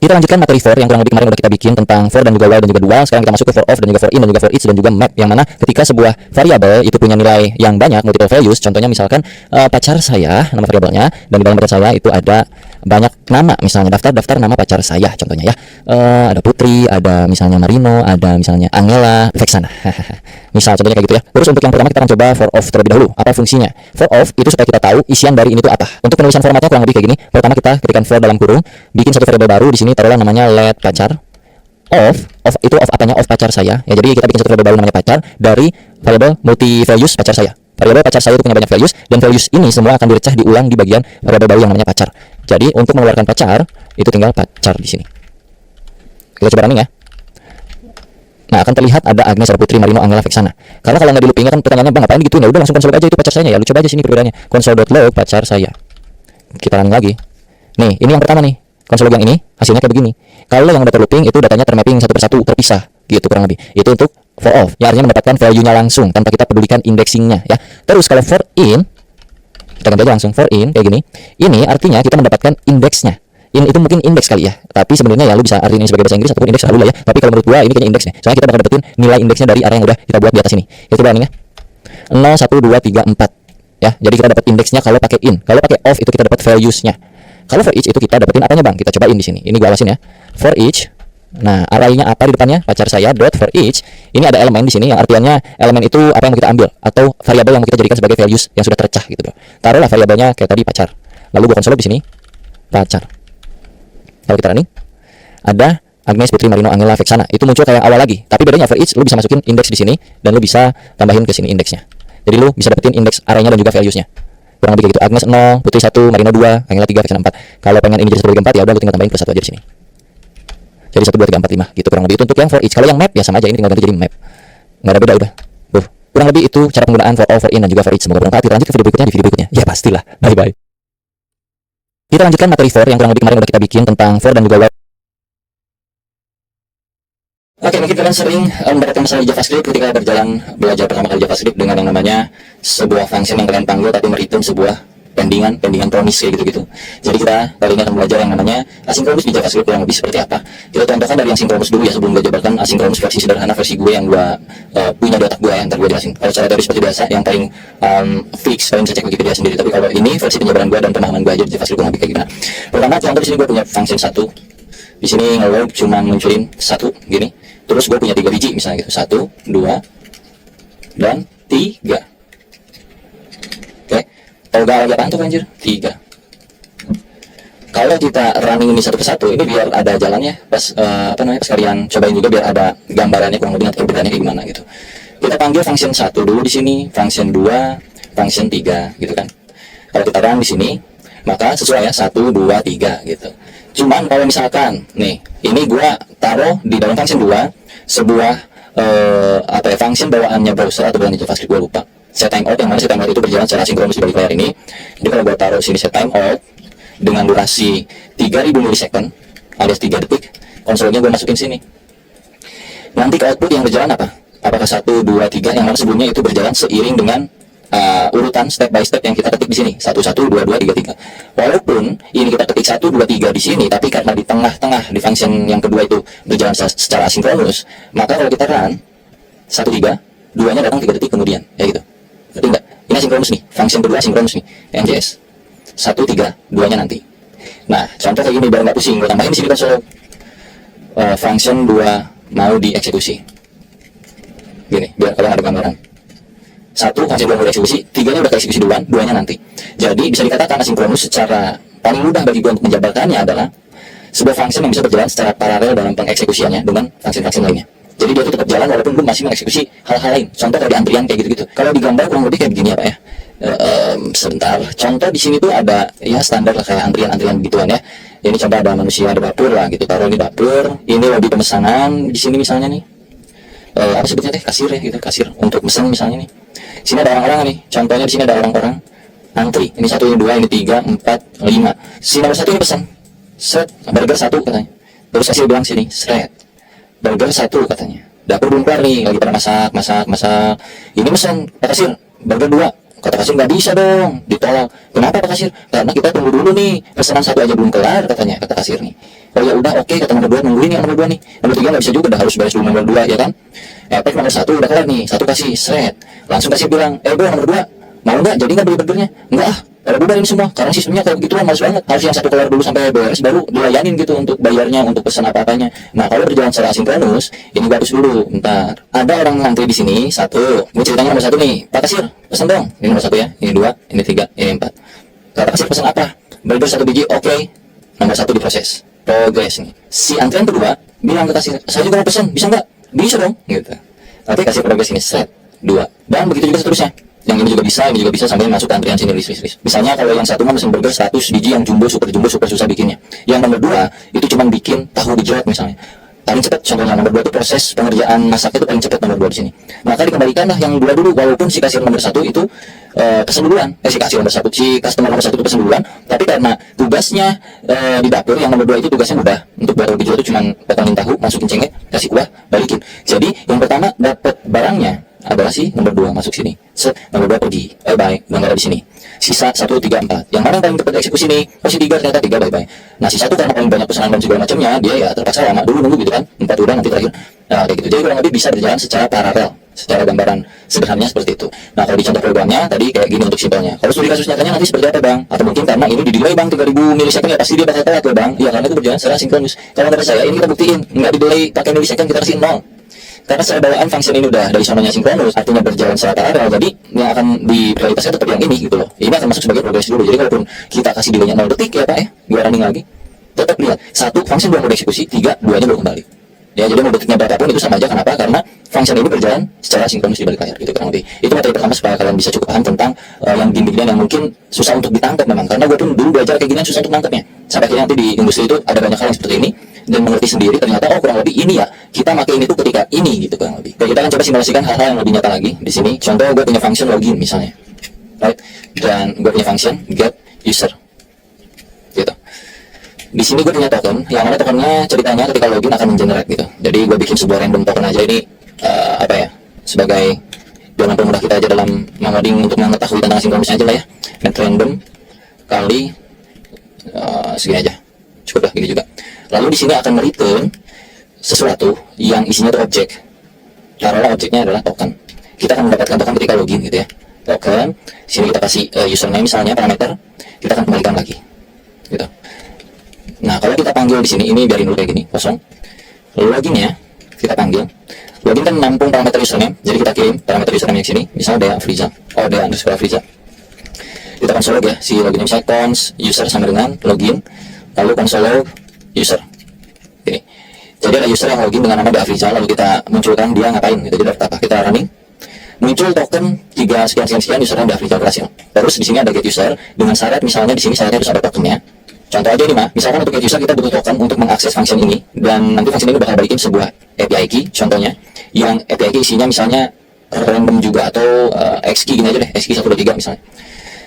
Kita lanjutkan materi for yang kurang lebih kemarin udah kita bikin tentang for dan juga while dan juga do while. Sekarang kita masuk ke for of dan juga for in dan juga for each dan juga map, yang mana ketika sebuah variabel itu punya nilai yang banyak, multiple values. Contohnya misalkan pacar saya, nama variabelnya, dan di dalam pacar saya itu ada banyak nama, misalnya daftar nama pacar saya contohnya ya. Ada Putri, ada misalnya Marino, ada misalnya Angela, Vexana. Misal contohnya kayak gitu ya. Terus untuk yang pertama kita akan coba for of terlebih dahulu. Apa fungsinya? For of itu supaya kita tahu isian dari ini itu apa. Untuk penulisan formatnya kurang lebih kayak gini. Pertama kita ketikkan for dalam kurung, bikin satu variabel baru di sini, taruhlah namanya let pacar. Of itu of apanya? Of pacar saya. Ya, jadi kita bikin satu variabel baru namanya pacar dari variabel multi values pacar saya. Variabel pacar saya itu punya banyak values, dan values ini semua akan direcah diulang di bagian variabel baru yang namanya pacar. Jadi untuk mengeluarkan pacar itu tinggal pacar di sini. Kita coba running ya. Nah, akan terlihat ada Agnes, ada Putri, Marino, Angela, Vexana. Karena kalau nggak di-looping kan pertanyaannya, bang ngapain gitu? Ya udah langsung konsol aja itu pacar saya ya. Lu coba aja sini perbedaannya. Console.log pacar saya. Kita running lagi. Nih, ini yang pertama nih. Konsol yang ini hasilnya kayak begini. Kalau yang udah terlooping itu datanya termapping satu persatu, terpisah gitu kurang lebih. Itu untuk for of, yang artinya mendapatkan value-nya langsung tanpa kita pedulikan indexingnya ya. Terus kalau for in, kita ganti aja langsung for in kayak gini. Ini artinya kita mendapatkan indeksnya. In itu mungkin indeks kali ya, tapi sebenarnya ya lu bisa artinya sebagai bahasa Inggris ataupun indeks lah ya. Tapi kalau menurut gua ini kayaknya indeksnya. Soalnya kita bakal dapetin nilai indeksnya dari area yang udah kita buat di atas ini. Kita coba nih ya. 0 1 2 3 4 ya. Jadi kita dapat indeksnya kalau pakai in. Kalau pakai of itu kita dapat values-nya. Kalau for each itu kita dapetin apanya, bang? Kita cobain di sini. Ini gua awasin ya. For each. Nah, arraynya apa di depannya? Pacar saya dot for each. Ini ada elemen di sini yang artinya elemen itu apa yang mau kita ambil atau variabel yang mau kita jadikan sebagai values yang sudah tercah gitu, bro. Taruhlah variabelnya kayak tadi pacar. Lalu gua konsol di sini pacar. Kalau kita running, ada Agnes, Putri, Marino, Angela, Vexana. Itu muncul kayak awal lagi. Tapi bedanya for each lu bisa masukin indeks di sini dan lu bisa tambahin ke sini indeksnya. Jadi lu bisa dapetin indeks arraynya dan juga valuesnya. Kurang lebih kayak gitu. Agnes 0, Putri 1, Marino 2, Angela 3, Vexana 4. Kalau pengen ini jadi 1 2 3 4 ya udah lu tinggal tambahin plus 1 aja di sini. Jadi 1 2 3 4 5 gitu kurang lebih. Itu untuk yang for each. Kalau yang map ya sama aja, ini tinggal ganti jadi map. Enggak ada beda udah. Kurang lebih itu cara penggunaan for all, for in dan juga for each. Semoga bermanfaat. Kita lanjut ke video berikutnya di video berikutnya. Ya pastilah. Bye bye. Kita lanjutkan materi for yang kurang lebih kemarin udah kita bikin tentang for dan juga while. Oke, mungkin kalian sering mendapatkan masalah di JavaScript ketika berjalan belajar pertama kali JavaScript dengan yang namanya sebuah function yang kalian panggil tapi mereturn sebuah pendingan promise kayak gitu-gitu. Jadi kita kali ini akan belajar yang namanya asynchronous di JavaScript kurang lebih seperti apa. Kita contohkan dari yang synchronous dulu ya, sebelum gue jabarkan asynchronous versi sederhana, versi gue yang gue punya di otak gue, yang ntar gue jelasin. Kalau secara teori seperti biasa, yang paling fix kalian bisa cek Wikipedia sendiri. Tapi kalau ini versi penjabaran gue dan pemahaman gue aja di JavaScript kurang lebih kayak gimana. Pertama, contoh di sini gue punya function 1. Di sini nge-load cuma munculin 1 gini. Terus gue punya 3 biji misalnya gitu, 1, 2, dan 3. Oke, toga lagi apaan tuh anjir? 3. Kalau kita running ini satu persatu, ini biar ada jalannya pas pas kalian cobain juga biar ada gambarannya kurang lebih perbedaannya kayak gimana gitu. Kita panggil function 1 dulu di sini, function 2, function 3 gitu kan. Kalau kita run di sini, maka sesuai ya 1, 2, 3 gitu. Cuman kalau misalkan nih, ini gua taruh di dalam function 2 sebuah function bawaannya browser atau bawaannya JavaScript, gua lupa. Set timeout, yang mana set timeout itu berjalan secara sinkronus di balik layar ini. Jadi kalau gua taruh sini set timeout dengan durasi 3000 milisecond alias 3 detik, konsolnya gua masukin sini. Nanti ke output yang berjalan apa? Apakah 1, 2, 3 yang mana sebelumnya itu berjalan seiring dengan urutan step by step yang kita ketik di sini 1 1 2 2 3 3. Walaupun ini kita ketik 1 2 3 di sini, tapi karena di tengah-tengah di function yang kedua itu berjalan secara asinkronus, maka kalau kita run 1 3, duanya datang 3 detik kemudian, ya gitu. Berarti enggak? Ini asinkronus nih, function kedua asinkronus nih, MJS 1 3, duanya nanti. Nah, contoh kayak gini biar nggak pusing, gue tambahin di sini konsol function 2 mau dieksekusi. Gini, biar kalian ada gambaran. 1 satu function 2 mau dieksekusi, 3-nya udah keeksekusi duluan, 2-nya nanti. Jadi bisa dikatakan asinkronus secara paling mudah bagi gue untuk menjabarkannya adalah sebuah function yang bisa berjalan secara paralel dalam pengeksekusiannya dengan function-function lainnya. Jadi dia tetap jalan walaupun gue masih mengeksekusi hal-hal lain. Contoh kayak di antrian kayak gitu-gitu. Kalau digambar kurang lebih kayak begini ya Pak ya. Sebentar. Contoh di sini tuh ada ya standar lah kayak antrian-antrian gituan ya. Ini coba ada manusia, ada dapur lah gitu. Taruh di dapur. Ini lobby pemesanan di sini misalnya nih. Apa sebutnya teh? Kasir ya gitu, kasir untuk pesan misalnya nih. Sini ada orang-orang nih. Contohnya di sini ada orang-orang antri. Ini 1, ini 2, ini 3, 4, 5. Si nomor 1 ini pesan. Set, burger 1 katanya. Terus kasir bilang sini, seret. Burger 1 katanya. Dapur belum keluar nih, lagi pada masak. Ini pesan, Pak Kasir, burger 2. Kata kasir nggak bisa dong, ditolak. Kenapa Pak Kasir? Karena kita tunggu dulu nih, pesanan 1 aja belum kelar katanya, kata kasir nih. Oh ya udah, oke, kata nomor 2 nungguin yang nomor 2 nih. Nomor 3 nggak bisa juga, dah harus beres dulu nomor 2 ya kan. Efek nomor 1 udah kelar nih, 1 kasih, seret. Langsung kasir bilang, bro nomor 2, mau nggak? Jadi nggak beli burgernya? Enggak ah. Pada bubarin semua, karena sistemnya kayak begitu males banget. Harus yang 1 kelar dulu sampai beres, baru dilayanin gitu untuk bayarnya, untuk pesan apa-apanya. Nah, kalau berjalan secara asinkronus, ini bagus dulu. Bentar, ada orang ngantri di sini, 1. Ini ceritanya nomor 1 nih, Pak Kasir, pesan dong. Ini nomor 1 ya, ini 2, ini 3, ini 4. Kata kasir pesan apa? Burger 1 biji, oke. Nomor 1 diproses, progres nih. Si antrian kedua bilang ke kasir, saya juga mau pesan, bisa nggak? Bisa dong, gitu. Oke, kasir progres ini, set, 2. Dan begitu juga seterusnya. Yang ini juga bisa sampai masuk ke antrian sini list. Misalnya kalau yang 1 mah mesin burger 100 biji yang jumbo super susah bikinnya. Yang nomor 2 itu cuma bikin tahu gejrot misalnya. Paling cepat contohnya nomor 2 itu proses pengerjaan masaknya itu paling cepat nomor 2 di sini. Maka dikembalikanlah yang 2 dulu walaupun si kasir nomor 1 itu pesan duluan. Si customer nomor 1 itu pesan duluan, tapi karena tugasnya di dapur yang nomor 2 itu tugasnya mudah. Untuk buat tahu gejrot itu cuma potongin tahu, masukin cengkeh, kasih kuah, balikin. Jadi yang pertama dapat barangnya adalah si nomor 2 masuk sini. Set, nomor 2 pergi. Bye-bye, udah nggak ada di sini. Sisa 1, 3, 4. Yang mana yang paling cepat eksekusi nih? Oh si 3 ternyata 3, bye-bye. Nah si 1 karena paling banyak pesanan dan segala macamnya, dia ya terpaksa lama dulu nunggu gitu kan. 4 udah nanti terakhir. Nah kayak gitu. Jadi kurang lebih bisa berjalan secara paralel. Secara gambaran sederhananya seperti itu. Nah kalau di contoh programnya tadi kayak gini untuk simpelnya. Kalau studi kasus nyatanya nanti seperti apa bang? Atau mungkin karena ini di delay bang 3000 milisecond ya pasti dia bakal telat loh bang. Iya karena itu berjalan secara sinkronus. Kalau menurut saya ini kita buktiin nggak di delay pakai milisecond kita kasih 0. Karena secara bawaan function ini udah dari sononya sinkronus, artinya berjalan secara paralel, jadi yang akan diprioritaskan tetap yang ini gitu loh. Ini akan masuk sebagai progres dulu. Jadi kalaupun kita kasih delaynya 0 detik ya Pak ya, gue running lagi, tetap lihat 1 function belum dieksekusi, 3 2-nya belum kembali. Ya jadi mau detiknya berapapun itu sama aja. Kenapa? Karena function ini berjalan secara sinkronus di balik layar gitu kurang lebih. Itu materi pertama supaya kalian bisa cukup paham tentang yang gini-ginian yang mungkin susah untuk ditangkap memang. Karena gue pun dulu belajar kayak ginian susah untuk nangkapnya. Sampai akhirnya nanti di industri itu ada banyak hal yang seperti ini dan mengerti sendiri ternyata oh kurang lebih ini ya kita pakai ini tuh ketika ini gitu kurang lebih. Oke, kita akan coba simulasikan hal-hal yang lebih nyata lagi di sini. Contoh gue punya function login misalnya, right? Dan gue punya function get user, gitu. Di sini gue punya token, yang mana tokennya ceritanya ketika login akan mengenerate gitu. Jadi gue bikin sebuah random token aja ini apa ya sebagai jalan pemudah kita aja dalam mengoding untuk mengetahui tentang sinkronusnya aja lah ya. Net random kali segini aja, cukup lah gini juga. Lalu di sini akan return sesuatu yang isinya itu objek. Taruhlah objeknya adalah token. Kita akan mendapatkan token ketika login gitu ya. Token, sini kita kasih username misalnya parameter, kita akan kembalikan lagi. Gitu. Nah, kalau kita panggil di sini ini biarin dulu kayak gini, kosong. Loginnya kita panggil. Login kan menampung parameter username, jadi kita kirim parameter username di sini, misalnya Dea Friza. Oh, Dea underscore Friza. Kita console log ya, si loginnya misalnya cons user sama dengan login, lalu console log user. Ini. Jadi ada user yang login dengan nama Dea Friza, lalu kita munculkan dia ngapain gitu. Jadi dapat apa? Kita running. Muncul token 3 sekian user Dea Friza berhasil. Terus di sini ada get user dengan syarat misalnya di sini syaratnya harus ada tokennya. Contoh aja ini mah, misalkan untuk get user kita butuh token untuk mengakses function ini dan nanti function ini bakal balikin sebuah API key contohnya yang API key isinya misalnya random juga atau X key gini aja deh, X key 1, 2, 3 misalnya.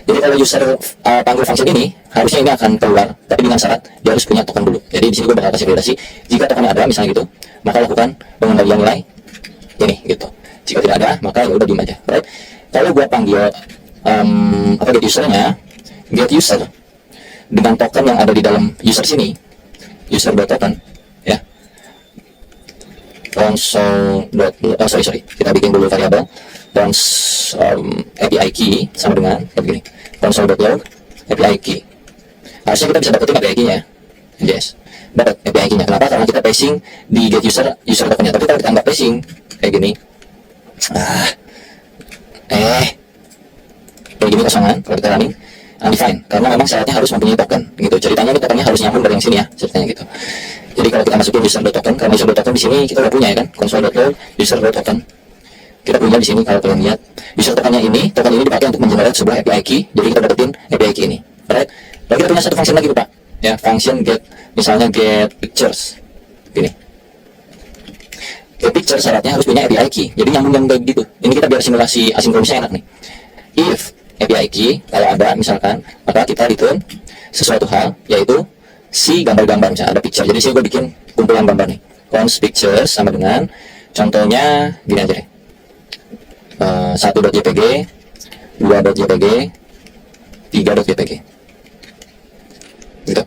Jadi kalau user panggil function ini harusnya ini akan keluar, tapi dengan syarat dia harus punya token dulu. Jadi di sini gue bakal kasih validasi jika tokennya ada misalnya gitu, maka lakukan pengembalian nilai ini gitu. Jika tidak ada maka ya udah diem aja, right? Kalau gue panggil get usernya, get user dengan token yang ada di dalam user sini, user.token ya, console kita bikin dulu variabel API key sama dengan begini, console.log API key. Harusnya kita bisa dapetin API key nya, yes, dapat API key nya. Kenapa? Karena kita passing di get user tokennya. Tapi kalau kita nggak passing kayak gini, kayak gini kosongan. Kalau kita running undefined, karena memang syaratnya harus mempunyai token gitu. Ceritanya ini tokennya harus nyambung dari yang sini ya, ceritanya gitu. Jadi kalau kita masukin user.token, karena user.token di sini kita udah punya ya kan, console.load user.token. Kita punya di sini kalau kalian lihat user tokennya ini, token ini dipakai untuk mengenerate sebuah API key. Jadi kita dapetin API key ini. Alright. Lalu kita punya satu function lagi tuh Pak. Ya, function get, misalnya get pictures. Gini. Get picture syaratnya harus punya API key. Jadi nyambung kayak gitu. Ini kita biar simulasi asinkronisnya enak nih. If API key kalau ada misalkan, maka kita return sesuatu hal, yaitu si gambar-gambar, misalnya ada picture. Jadi sini gue bikin kumpulan gambar nih. Const pictures sama dengan contohnya gini aja deh. 1.jpg, 2.jpg, 3.jpg gitu.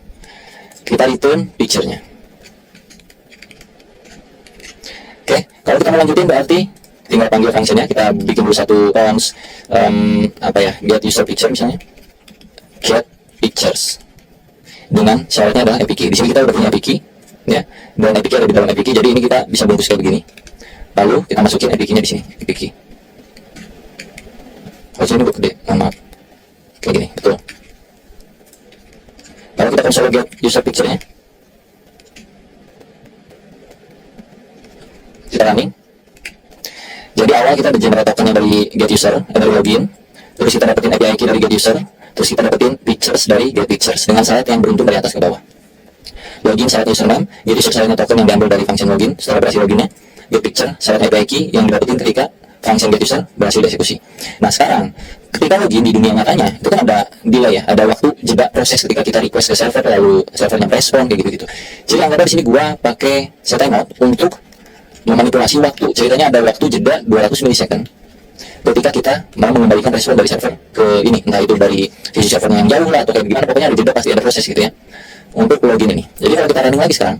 Kita return picture-nya. Oke, kalau kita mau lanjutin berarti tinggal panggil function-nya. Kita bikin dulu satu const get user picture misalnya, get pictures, dengan syaratnya adalah API key. Di sini kita udah punya API key ya, dan API key ada di dalam API key, jadi ini kita bisa bungkus kayak begini. Lalu kita masukin API key-nya di sini, API key. Oh, ini udah gede, mohon maaf. Kayak gini, betul. Lalu kita console get user picture-nya. Kita running. Jadi awal kita ada generate token-nya dari get user, dari login. Terus kita dapetin API key dari get user. Terus kita dapetin pictures dari get pictures dengan syarat yang beruntun dari atas ke bawah. Login syarat username, get user syaratnya token yang diambil dari function login setelah berhasil loginnya. Get picture syarat API key yang didapetin ketika function get user berhasil dieksekusi. Nah sekarang ketika login di dunia nyatanya itu kan ada delay ya, ada waktu jeda proses ketika kita request ke server lalu servernya respon kayak gitu-gitu. Jadi anggapnya di sini gua pakai set timeout untuk memanipulasi waktu. Ceritanya ada waktu jeda 200 milisecond ketika kita mau mengembalikan respon dari server ke ini, entah itu dari sisi servernya yang jauh lah atau kayak gimana, pokoknya ada jeda, pasti ada proses gitu ya untuk login ini. Jadi kalau kita running lagi sekarang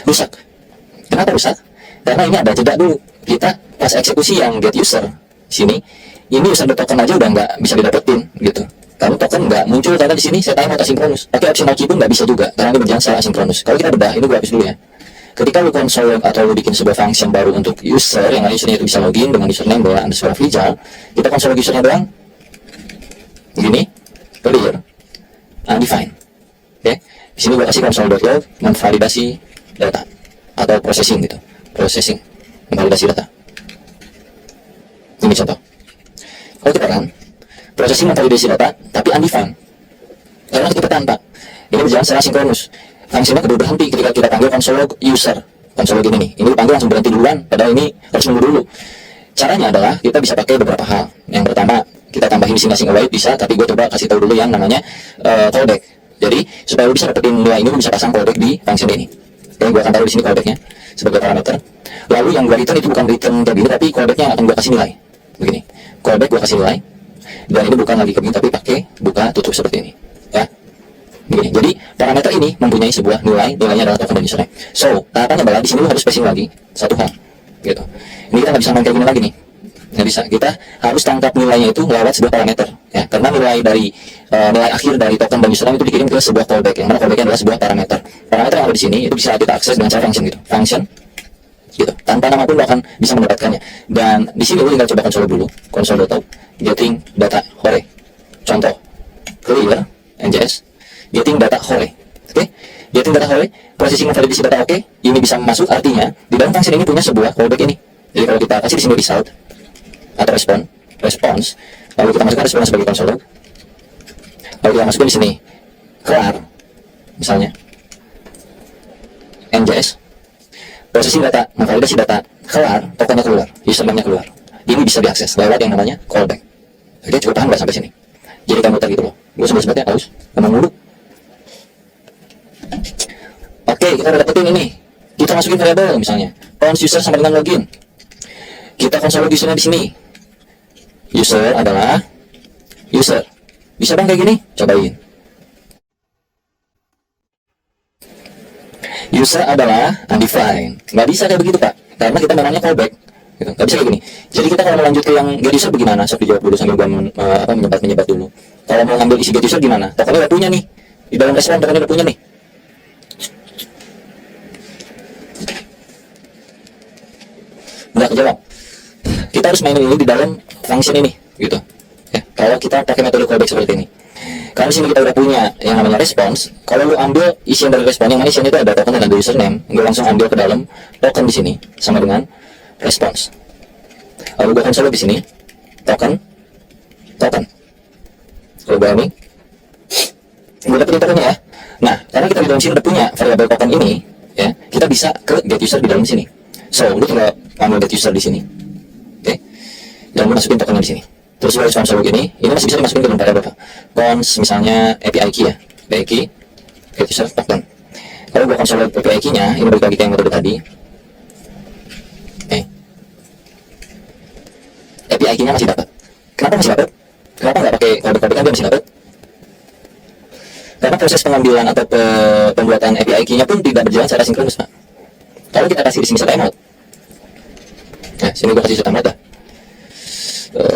rusak. Kenapa rusak? Karena ini ada jeda dulu. Kita pas eksekusi yang get user sini, ini user token aja udah nggak bisa didapetin gitu. Kalau token nggak muncul karena di sini set timeout asinkronus. Pakai optional key pun nggak bisa juga karena ini berjalan secara asinkronus. Kalau kita bedah, ini gue hapus dulu ya. Ketika lu console atau lu bikin sebuah function baru untuk user, yang usernya itu bisa login dengan username bola underscore Fijal, kita console usernya doang begini, clear, undefined. Oke, di sini gue kasih console.log memvalidasi data atau processing gitu, processing memvalidasi data. Ini contoh. Kalau kita kan processing memvalidasi data tapi undefined karena kita tanpa ini berjalan secara sinkronus. Fungsinya kedua berhenti ketika kita panggil console user, console login ini dipanggil langsung berhenti duluan, padahal ini harus nunggu dulu. Caranya adalah kita bisa pakai beberapa hal. Yang pertama kita tambahin di sini async await bisa, tapi gue coba kasih tahu dulu yang namanya callback. Jadi supaya lu bisa dapetin nilai ini, lu bisa pasang callback di function ini. Oke, gue akan taruh di sini callbacknya sebagai parameter. Lalu yang gue return itu bukan return kayak gini, tapi callbacknya akan gue kasih nilai begini. Callback gue kasih nilai, dan ini bukan lagi kayak gini, tapi pakai buka tutup seperti ini ya. Begini. Jadi parameter ini mempunyai sebuah nilainya adalah token dan username. So tahapannya adalah di sini lu harus spacing lagi satu hal gitu. Ini kita nggak bisa main kayak gini lagi nih, nggak bisa. Kita harus tangkap nilainya itu lewat sebuah parameter ya, karena nilai dari nilai akhir dari token dan username itu dikirim ke sebuah callback, yang mana callbacknya adalah sebuah parameter. Parameter yang ada di sini itu bisa kita akses dengan cara function gitu, function gitu. Tanpa nama pun lo akan bisa mendapatkannya. Dan di sini lu tinggal coba console dulu, console.log getting data hore, contoh clear njs getting data hore. Oke, getting data hore, processing validasi data oke, ini bisa masuk, artinya di dalam function ini punya sebuah callback ini. Jadi kalau kita kasih di sini result atau response, lalu kita masukkan response sebagai console log, lalu kita masukkan di sini kelar misalnya njs processing data, memvalidasi data kelar, tokennya keluar, username-nya keluar. Ini bisa diakses lewat yang namanya callback. Oke, cukup paham nggak sampai sini? Jadi kamu muter gitu loh. Gue sebetulnya haus, ngomong dulu. Oke, kita udah dapetin ini. Kita masukin variabel misalnya const user sama dengan login. Kita console log usernya di sini. User adalah user. Bisa bang kayak gini? Cobain. User adalah undefined. Nggak bisa kayak begitu pak, karena kita namanya callback. Gitu. Nggak bisa kayak gini. Jadi kita kalau mau lanjut ke yang get user bagaimana? Sok dijawab dulu sambil gue menyebat dulu. Kalau mau ngambil isi get user gimana? Tokennya udah punya nih. Di dalam respon tokennya udah punya nih. Nggak kejawab. kita harus mainin ini di dalam function ini, gitu. Ya, kalau kita pakai metode callback seperti ini. Kalau sini kita udah punya yang namanya response, kalau lu ambil isian dari response, yang mana isian itu ada token dan ada username, gue langsung ambil ke dalam token di sini sama dengan response. Lalu gue cancel di sini token. Kalau gue ini, gue dapetin tokennya ya. Nah, karena kita di dalam sini udah punya variabel token ini, ya, kita bisa ke get user di dalam sini. So, lu tinggal ambil get user di sini, oke? Dan lu masukin tokennya di sini. Terus lu harus konsol begini, ini masih bisa dimasukin ke dalam variabel apa? Cons, misalnya API key ya, API key, get user token. Kalau gua konsol API key-nya, ini balik lagi ke yang metode tadi. Oke. API key-nya masih dapat. Kenapa masih dapat? Kenapa nggak pakai callback kan dia masih dapat? Karena proses pengambilan atau pembuatan API key-nya pun tidak berjalan secara sinkronus, Pak. Kalau kita kasih di sini set timeout, nah sini gua kasih set timeout dah.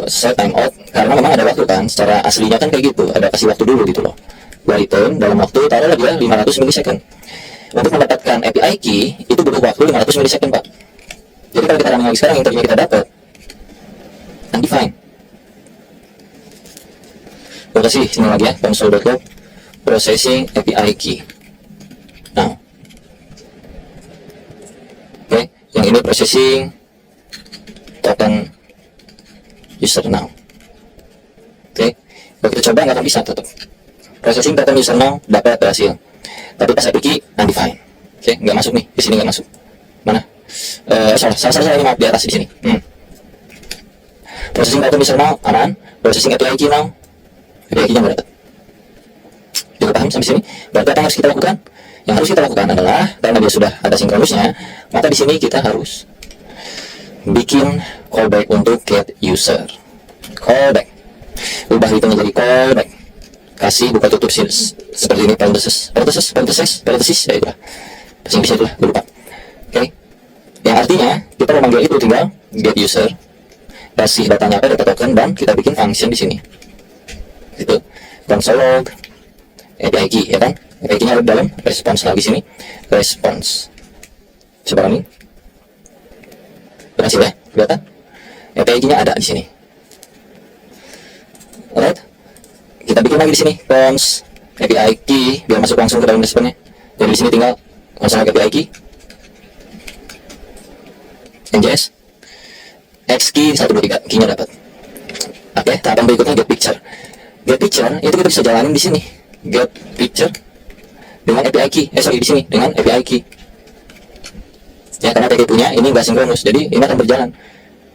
Set timeout, karena memang ada waktu kan, secara aslinya kan kayak gitu, ada kasih waktu dulu gitu loh. Gua return dalam waktu, taruhlah dia 500 milisecond. Untuk mendapatkan API key, itu butuh waktu 500 milisecond, Pak. Jadi kalau kita running lagi sekarang, yang tadinya kita dapat undefined. Gua kasih sini lagi ya, console.log processing API key. Now, oke, yang ini processing token user now. Oke, kalau kita coba nggak akan bisa tetap. Processing token user now dapat berhasil, tapi pas API key undefined. Oke, nggak masuk nih, di sini nggak masuk. Mana? Salah ini maaf di atas di sini. Processing token user now aman, processing API key now, API key-nya nggak dapat. Kita paham sampai sini? Berarti apa yang harus kita lakukan? Yang harus kita lakukan adalah karena dia sudah ada sinkronusnya, maka di sini kita harus bikin callback untuk get user. Callback, ubah itu menjadi callback. Kasih buka tutup seperti ini, parenthesis, ya itulah. Bahasa Inggrisnya itulah, gue lupa. Oke, yang artinya kita memanggil itu tinggal get user, kasih datanya apa, data token, dan kita bikin function di sini. Itu console log API key, ya kan? API key-nya ada dalam response lagi sini, response. Coba running. Berhasil ya, kelihatan? API key-nya ada di sini. Alright, kita bikin lagi di sini cons API key biar masuk langsung ke dalam responnya. Jadi di sini tinggal console API key, NJS, X key 123, key-nya dapat. Oke, tahapan berikutnya get picture. Get picture itu kita bisa jalanin di sini. Get picture dengan API key, di sini dengan API key. Ya, karena API punya ini nggak sinkronus, jadi ini akan berjalan.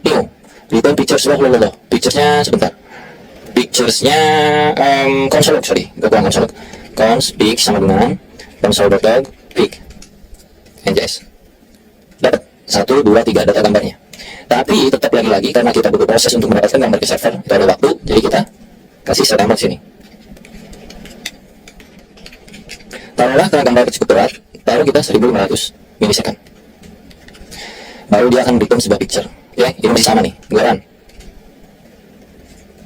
New, return pictures loh. Picturesnya sebentar. Picturesnya console log, gue kurang console log. Cons pic sama dengan console.log pic NJS. Dapat 1, 2, 3 data gambarnya. Tapi tetap lagi karena kita butuh proses untuk mendapatkan gambar ke server, itu ada waktu, jadi kita kasih set timer sini. Taruhlah karena gambar cukup berat, taruh kita 1500 milisecond. Baru dia akan return sebuah picture. Ya, ini masih sama nih, gue run.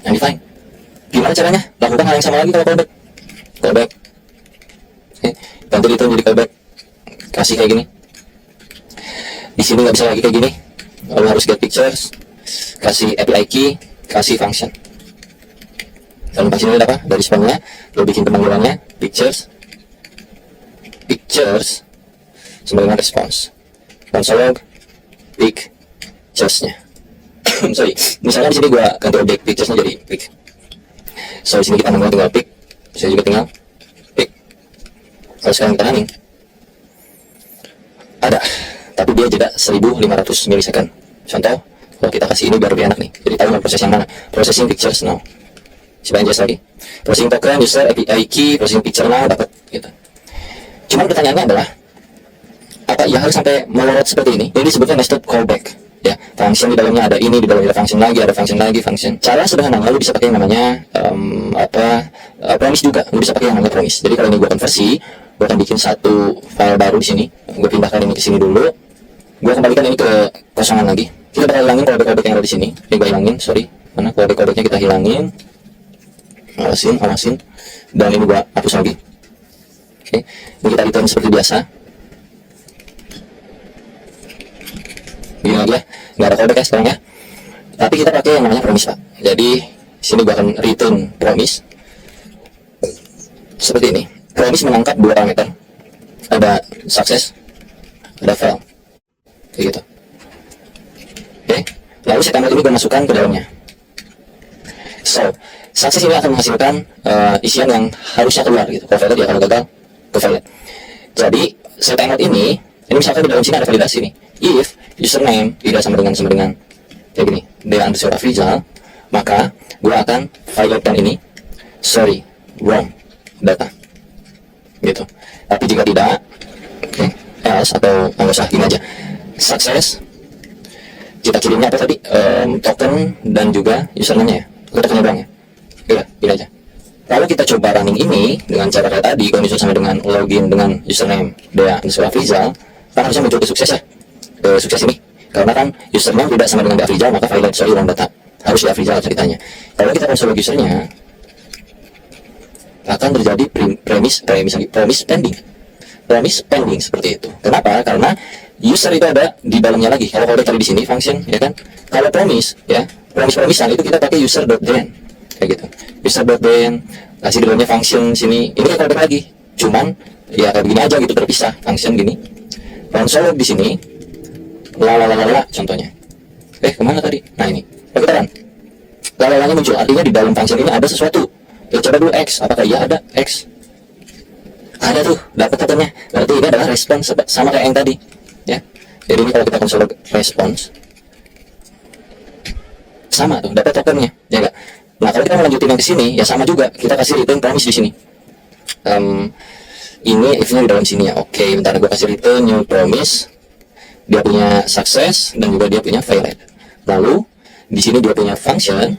Undefined. Gimana caranya? Lakukan hal yang sama lagi kalau callback. Callback. Oke, ganti return jadi callback. Kasih kayak gini. Di sini nggak bisa lagi kayak gini. Lalu harus get pictures, kasih API key, kasih function. Dan pas ini ada apa? Dari responnya, lo bikin pemanggilannya, pictures sama dengan response. Console log pictures-nya. Sorry, misalnya di sini gua ganti objek pictures-nya jadi pic. So di sini kita manual tinggal pic, bisa juga tinggal pic. Kalau sekarang kita running, ada, tapi dia jeda 1500 milisecond. Contoh, kalau kita kasih ini biar lebih enak nih. Jadi tahu proses yang mana? Processing pictures now. Coba NJS lagi. Processing token user API key, processing picture now dapat gitu. Cuman pertanyaannya adalah apa ya harus sampai melorot seperti ini? Ini disebutnya nested callback. Ya, function di dalamnya ada ini, di dalamnya ada function lagi, function. Cara sederhananya lu bisa pakai yang namanya promise juga. Lu bisa pakai yang namanya promise. Jadi kalau ini gua konversi, gua akan bikin satu file baru di sini. Gua pindahkan ini ke sini dulu. Gua kembalikan ini ke kosongan lagi. Kita bakal hilangin callback yang ada di sini. Ini gua hilangin, sorry. Mana callback-callbacknya kita hilangin. Awasin. Dan ini gua hapus lagi. Oke, ini kita return seperti biasa. Begini lagi ya, nggak ada callback ya sekarang ya. Tapi kita pakai yang namanya promise, Pak. Jadi sini gua akan return promise seperti ini. Promise menangkap dua parameter, ada success, ada fail, kayak gitu. Oke, lalu setelah ini gua masukkan ke dalamnya. So, success ini akan menghasilkan isian yang harusnya keluar gitu. Kalau fail dia kalau gagal ke fail. Jadi setelah ini misalkan di dalam sini ada validasi nih. If username tidak sama dengan kayak gini, Dea_Afrizal, maka gua akan violatekan ini. Sorry, wrong data. Gitu. Tapi jika tidak, else atau nggak usah gini aja. Success, kita kirimnya apa tadi? Token dan juga username-nya ya. Tokennya doang ya. Udah, gini aja. Kalau kita coba running ini dengan cara kayak tadi, kalau misalnya sama dengan login dengan username Dea_Afrizal, kan harusnya muncul ke sukses ya. Sukses ini. Karena kan username tidak sama dengan Dea_Afrizal, maka violate sorry wrong data. Harus Dea_Afrizal ceritanya. Kalau kita konsol usernya, akan terjadi promise pending seperti itu. Kenapa? Karena user itu ada di dalamnya lagi. Kalau udah cari di sini function, ya kan? Kalau promise itu kita pakai user.then kayak gitu. User.then kasih di dalamnya function sini. Ini kalau ada lagi. Cuman ya kayak begini aja gitu, terpisah function gini. Console di sini. Lalalala contohnya. Kemana tadi? Nah ini. Kita run. Lalalanya muncul. Artinya di dalam function ini ada sesuatu. Ya coba dulu X, apakah iya ada X? Ada tuh, dapat tokennya. Berarti ini adalah response sama kayak yang tadi, ya. Jadi ini kalau kita konsol response, sama tuh, dapat tokennya, ya enggak? Nah kalau kita melanjutin yang ke sini, ya sama juga. Kita kasih return promise di sini. Ini if-nya di dalam sini ya. Oke, bentar gue kasih return new promise. Dia punya success dan juga dia punya violate. Lalu di sini dia punya function.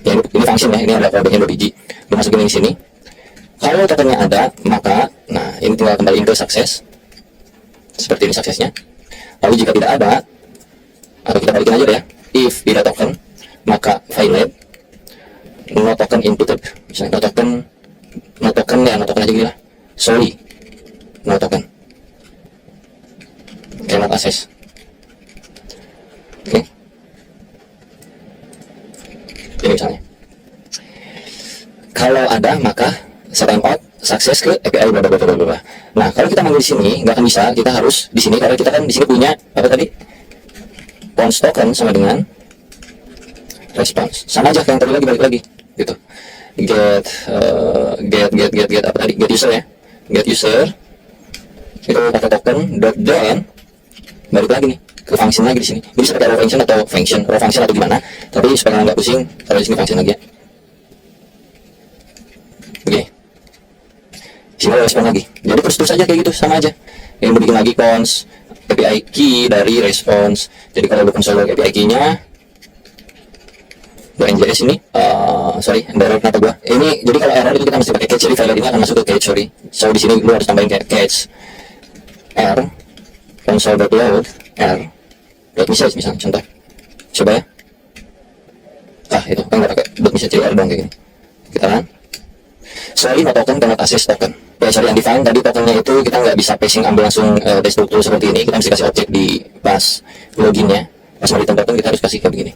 Ya ini function ya, ini ada callback-nya 2 biji. Dimasukin di sini. Kalau tokennya ada, maka nah ini tinggal kembaliin ke success. Seperti ini suksesnya. Lalu jika tidak ada, atau kita balikin aja deh ya. If tidak token, maka violate no token inputted. Misalnya no token aja gini lah. Sorry, no token. Cannot access. Oke. Ini misalnya. Kalau ada maka time out sukses ke API bla bla bla bla. Nah, kalau kita manggil di sini nggak akan bisa, kita harus di sini karena kita kan di sini punya apa tadi? Pounds token sama dengan response. Sama aja kayak yang tadi lagi, balik lagi gitu. Get apa tadi? Get user ya. Get user itu pakai token dot then balik lagi nih ke function lagi di sini. Ini bisa pakai raw function atau raw function atau gimana. Tapi supaya nggak pusing, taruh di sini function lagi ya. Oke. Sini respon lagi. Jadi terus aja kayak gitu, sama aja. Yang bikin lagi cons API key dari response. Jadi kalau lu konsol API key-nya NJS ini, sorry, error kenapa gua? Ini jadi kalau error itu kita mesti pakai catch, jadi file ini akan masuk ke catch, sorry. So di sini lu harus tambahin kayak catch r console.load r.message misalnya, contoh. Coba ya. Itu kan nggak pakai .message, jadi r doang kayak gini. Kita kan? Sorry, no token cannot access token. Ya sorry, undefined tadi tokennya itu kita nggak bisa passing ambil langsung destruktur seperti ini. Kita mesti kasih objek di pas loginnya. Pas mau return token kita harus kasih kayak begini.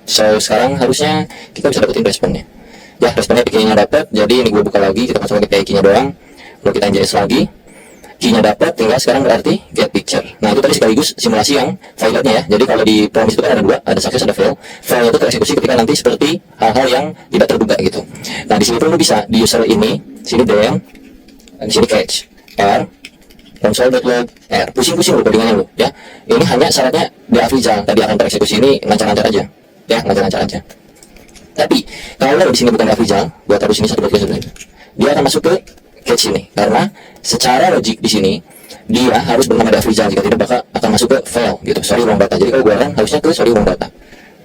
So sekarang harusnya kita bisa dapetin responnya. Ya responnya key-nya dapat. Jadi ini gue buka lagi, kita masuk ke key-nya doang. Lalu kita NJS lagi. Key-nya dapat, tinggal sekarang berarti get picture. Nah itu tadi sekaligus simulasi yang violate-nya ya. Jadi kalau di promise itu kan ada dua, ada success, ada fail. Fail itu tereksekusi ketika nanti seperti hal-hal yang tidak terduga gitu. Nah di sini pun lu bisa di user ini, sini then, di sini catch r console.log r. Pusing-pusing lu codingannya lu ya. Ini hanya syaratnya Dea_Afrizal tadi akan tereksekusi, ini lancar-lancar aja. Ya lancar-lancar aja. Tapi kalau di sini bukan Dea_Afrizal, gua taruh sini satu bagian sebenarnya. Dia akan masuk ke catch ini karena secara logik di sini dia harus bernama Dea_Afrizal, jika tidak akan masuk ke fail gitu. Sorry wrong data. Jadi kalau gua run harusnya ke sorry wrong data.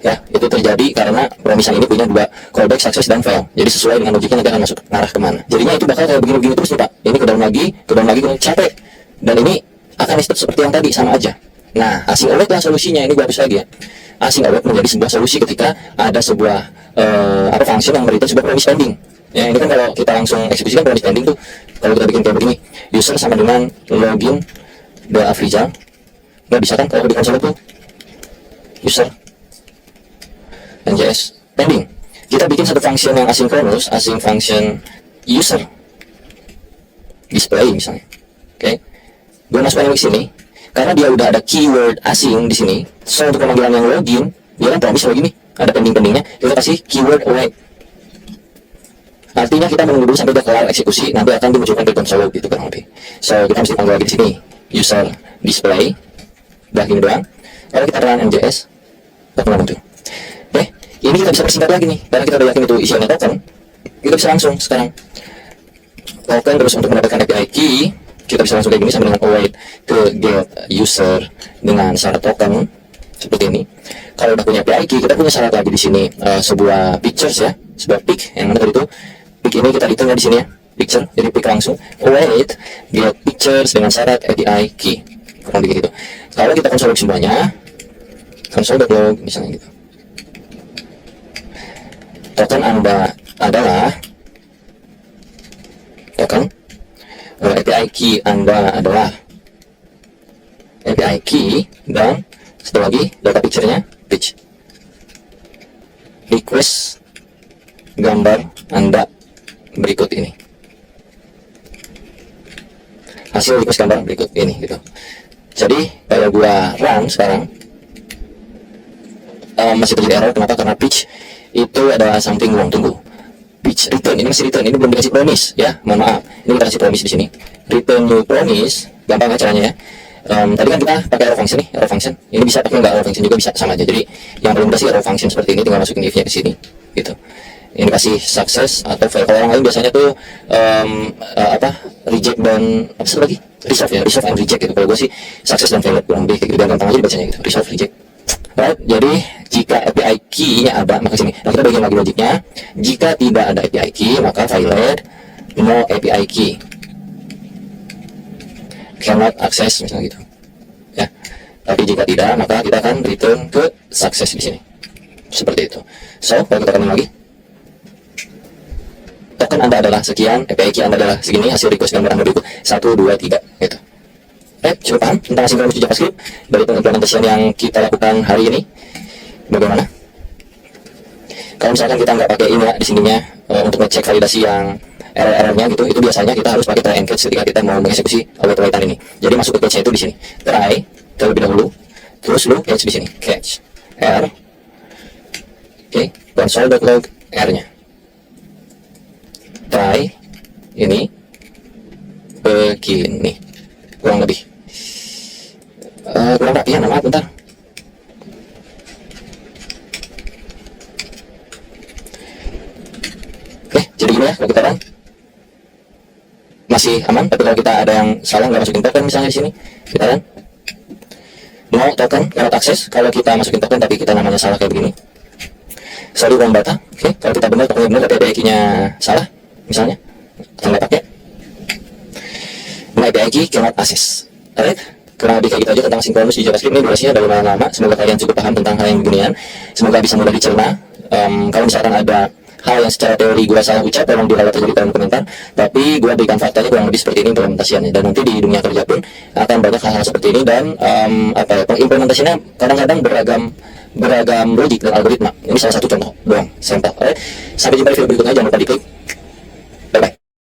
Ya, itu terjadi karena promisan ini punya dua callback success dan fail. Jadi sesuai dengan logiknya nanti akan masuk ngarah kemana. Jadinya itu bakal kayak begini-begini terus nih Pak. Ini ke dalam lagi, capek. Dan ini akan step seperti yang tadi, sama aja. Nah, async await lah solusinya. Ini gua hapus lagi ya. Async await menjadi sebuah solusi ketika ada sebuah function yang mereturn sebuah promise pending. Ya, ini kan kalau kita langsung eksekusi kan promise pending tuh. Kalau kita bikin kayak begini, user sama dengan login Dea_Afrizal. Nggak bisa kan kalau di konsol itu. user NJS pending. Kita bikin satu function yang asinkronus, async function user display misalnya. Oke, gue masukin ke sini karena dia udah ada keyword asing di sini. So untuk pemanggilan yang login, dia kan promise login nih, ada pending-pendingnya. Kita kasih keyword await. Artinya kita menunggu dulu sampai dia kelar eksekusi, nanti akan dimunculkan di konsol gitu kan lebih. So kita mesti panggil lagi di sini user display, udah gini doang. Kalau kita run NJS, bakal muncul. Ini kita bisa persingkat lagi nih, karena kita udah yakin itu isiannya token. Kita bisa langsung sekarang token, terus untuk mendapatkan API key kita bisa langsung kayak gini sambil dengan await ke get user dengan syarat token seperti ini. Kalau udah punya API key, kita punya syarat lagi di sini, sebuah pictures ya, sebuah pic yang mana tadi itu pic ini kita hitung ya di sini ya, picture, jadi pic langsung await get pictures dengan syarat API key kurang begitu. Kalau kita konsol semuanya, console.log misalnya gitu, token Anda adalah token, API key Anda adalah API key, dan satu lagi data picture-nya pitch. Request gambar Anda berikut ini. Hasil request gambar berikut ini gitu. Jadi kalau gua run sekarang masih terjadi error. Kenapa? Karena pitch itu adalah something wrong. Tunggu, pitch return ini masih return, ini belum dikasih promise ya, mohon maaf. Ini kita kasih promise di sini, return new promise. Gampang ya caranya ya. Tadi kan kita pakai arrow function nih, arrow function. Ini bisa pakai nggak arrow function juga bisa, sama aja. Jadi yang paling mudah sih arrow function seperti ini, tinggal masukin if-nya ke sini gitu. Ini kasih success atau fail. Kalau orang lain biasanya tuh reject dan apa sih lagi, resolve ya, resolve and reject gitu. Kalau gue sih success dan fail, kurang lebih kayak gitu, dan gampang aja dibacanya gitu, resolve reject. Right, jadi jika API key-nya ada, maka sini. Nah, kita bagian lagi logiknya. Jika tidak ada API key, maka violate no API key, cannot access misalnya gitu. Ya. Tapi jika tidak, maka kita akan return ke success di sini. Seperti itu. So, kalau kita tekan lagi, token Anda adalah sekian, API key Anda adalah segini, hasil request gambar Anda berikut 1, 2, 3 gitu. Cukup paham tentang asinkronus di JavaScript dari pengimplementasian yang kita lakukan hari ini? Bagaimana? Kalau misalkan kita nggak pakai ini ya, di sininya untuk ngecek validasi yang error-errornya gitu, itu biasanya kita harus pakai try and catch ketika kita mau mengeksekusi await-awaitan ini. Jadi masuk ke catch-nya itu di sini. Try terlebih dahulu, terus lu catch di sini, catch R. Oke, console.log R-nya. Try ini begini, kurang lebih. Kurang rapi ya, maaf bentar. Oke, jadi gini ya, kalau kita run masih aman. Tapi kalau kita ada yang salah, nggak masukin token misalnya di sini, kita run no token, cannot access. Kalau kita masukin token tapi kita namanya salah kayak begini, sorry wrong data. Oke, kalau kita benar, tokennya benar tapi API key-nya salah misalnya, nggak pakai no API key cannot access. Alright, kurang lebih kayak gitu aja tentang sinkronus di JavaScript. Ini durasinya dari lama. Semoga kalian cukup paham tentang hal yang beginian. Semoga bisa mudah dicerna. Kalau misalkan ada hal yang secara teori gue salah ucap, tolong dirawat aja di kolom komentar. Tapi gue berikan faktanya kurang lebih seperti ini implementasiannya. Dan nanti di dunia kerja pun akan banyak hal-hal seperti ini. Dan pengimplementasinya kadang-kadang beragam logik dan algoritma. Ini salah satu contoh doang, sampel. Alright, sampai jumpa di video berikutnya. Jangan lupa diklik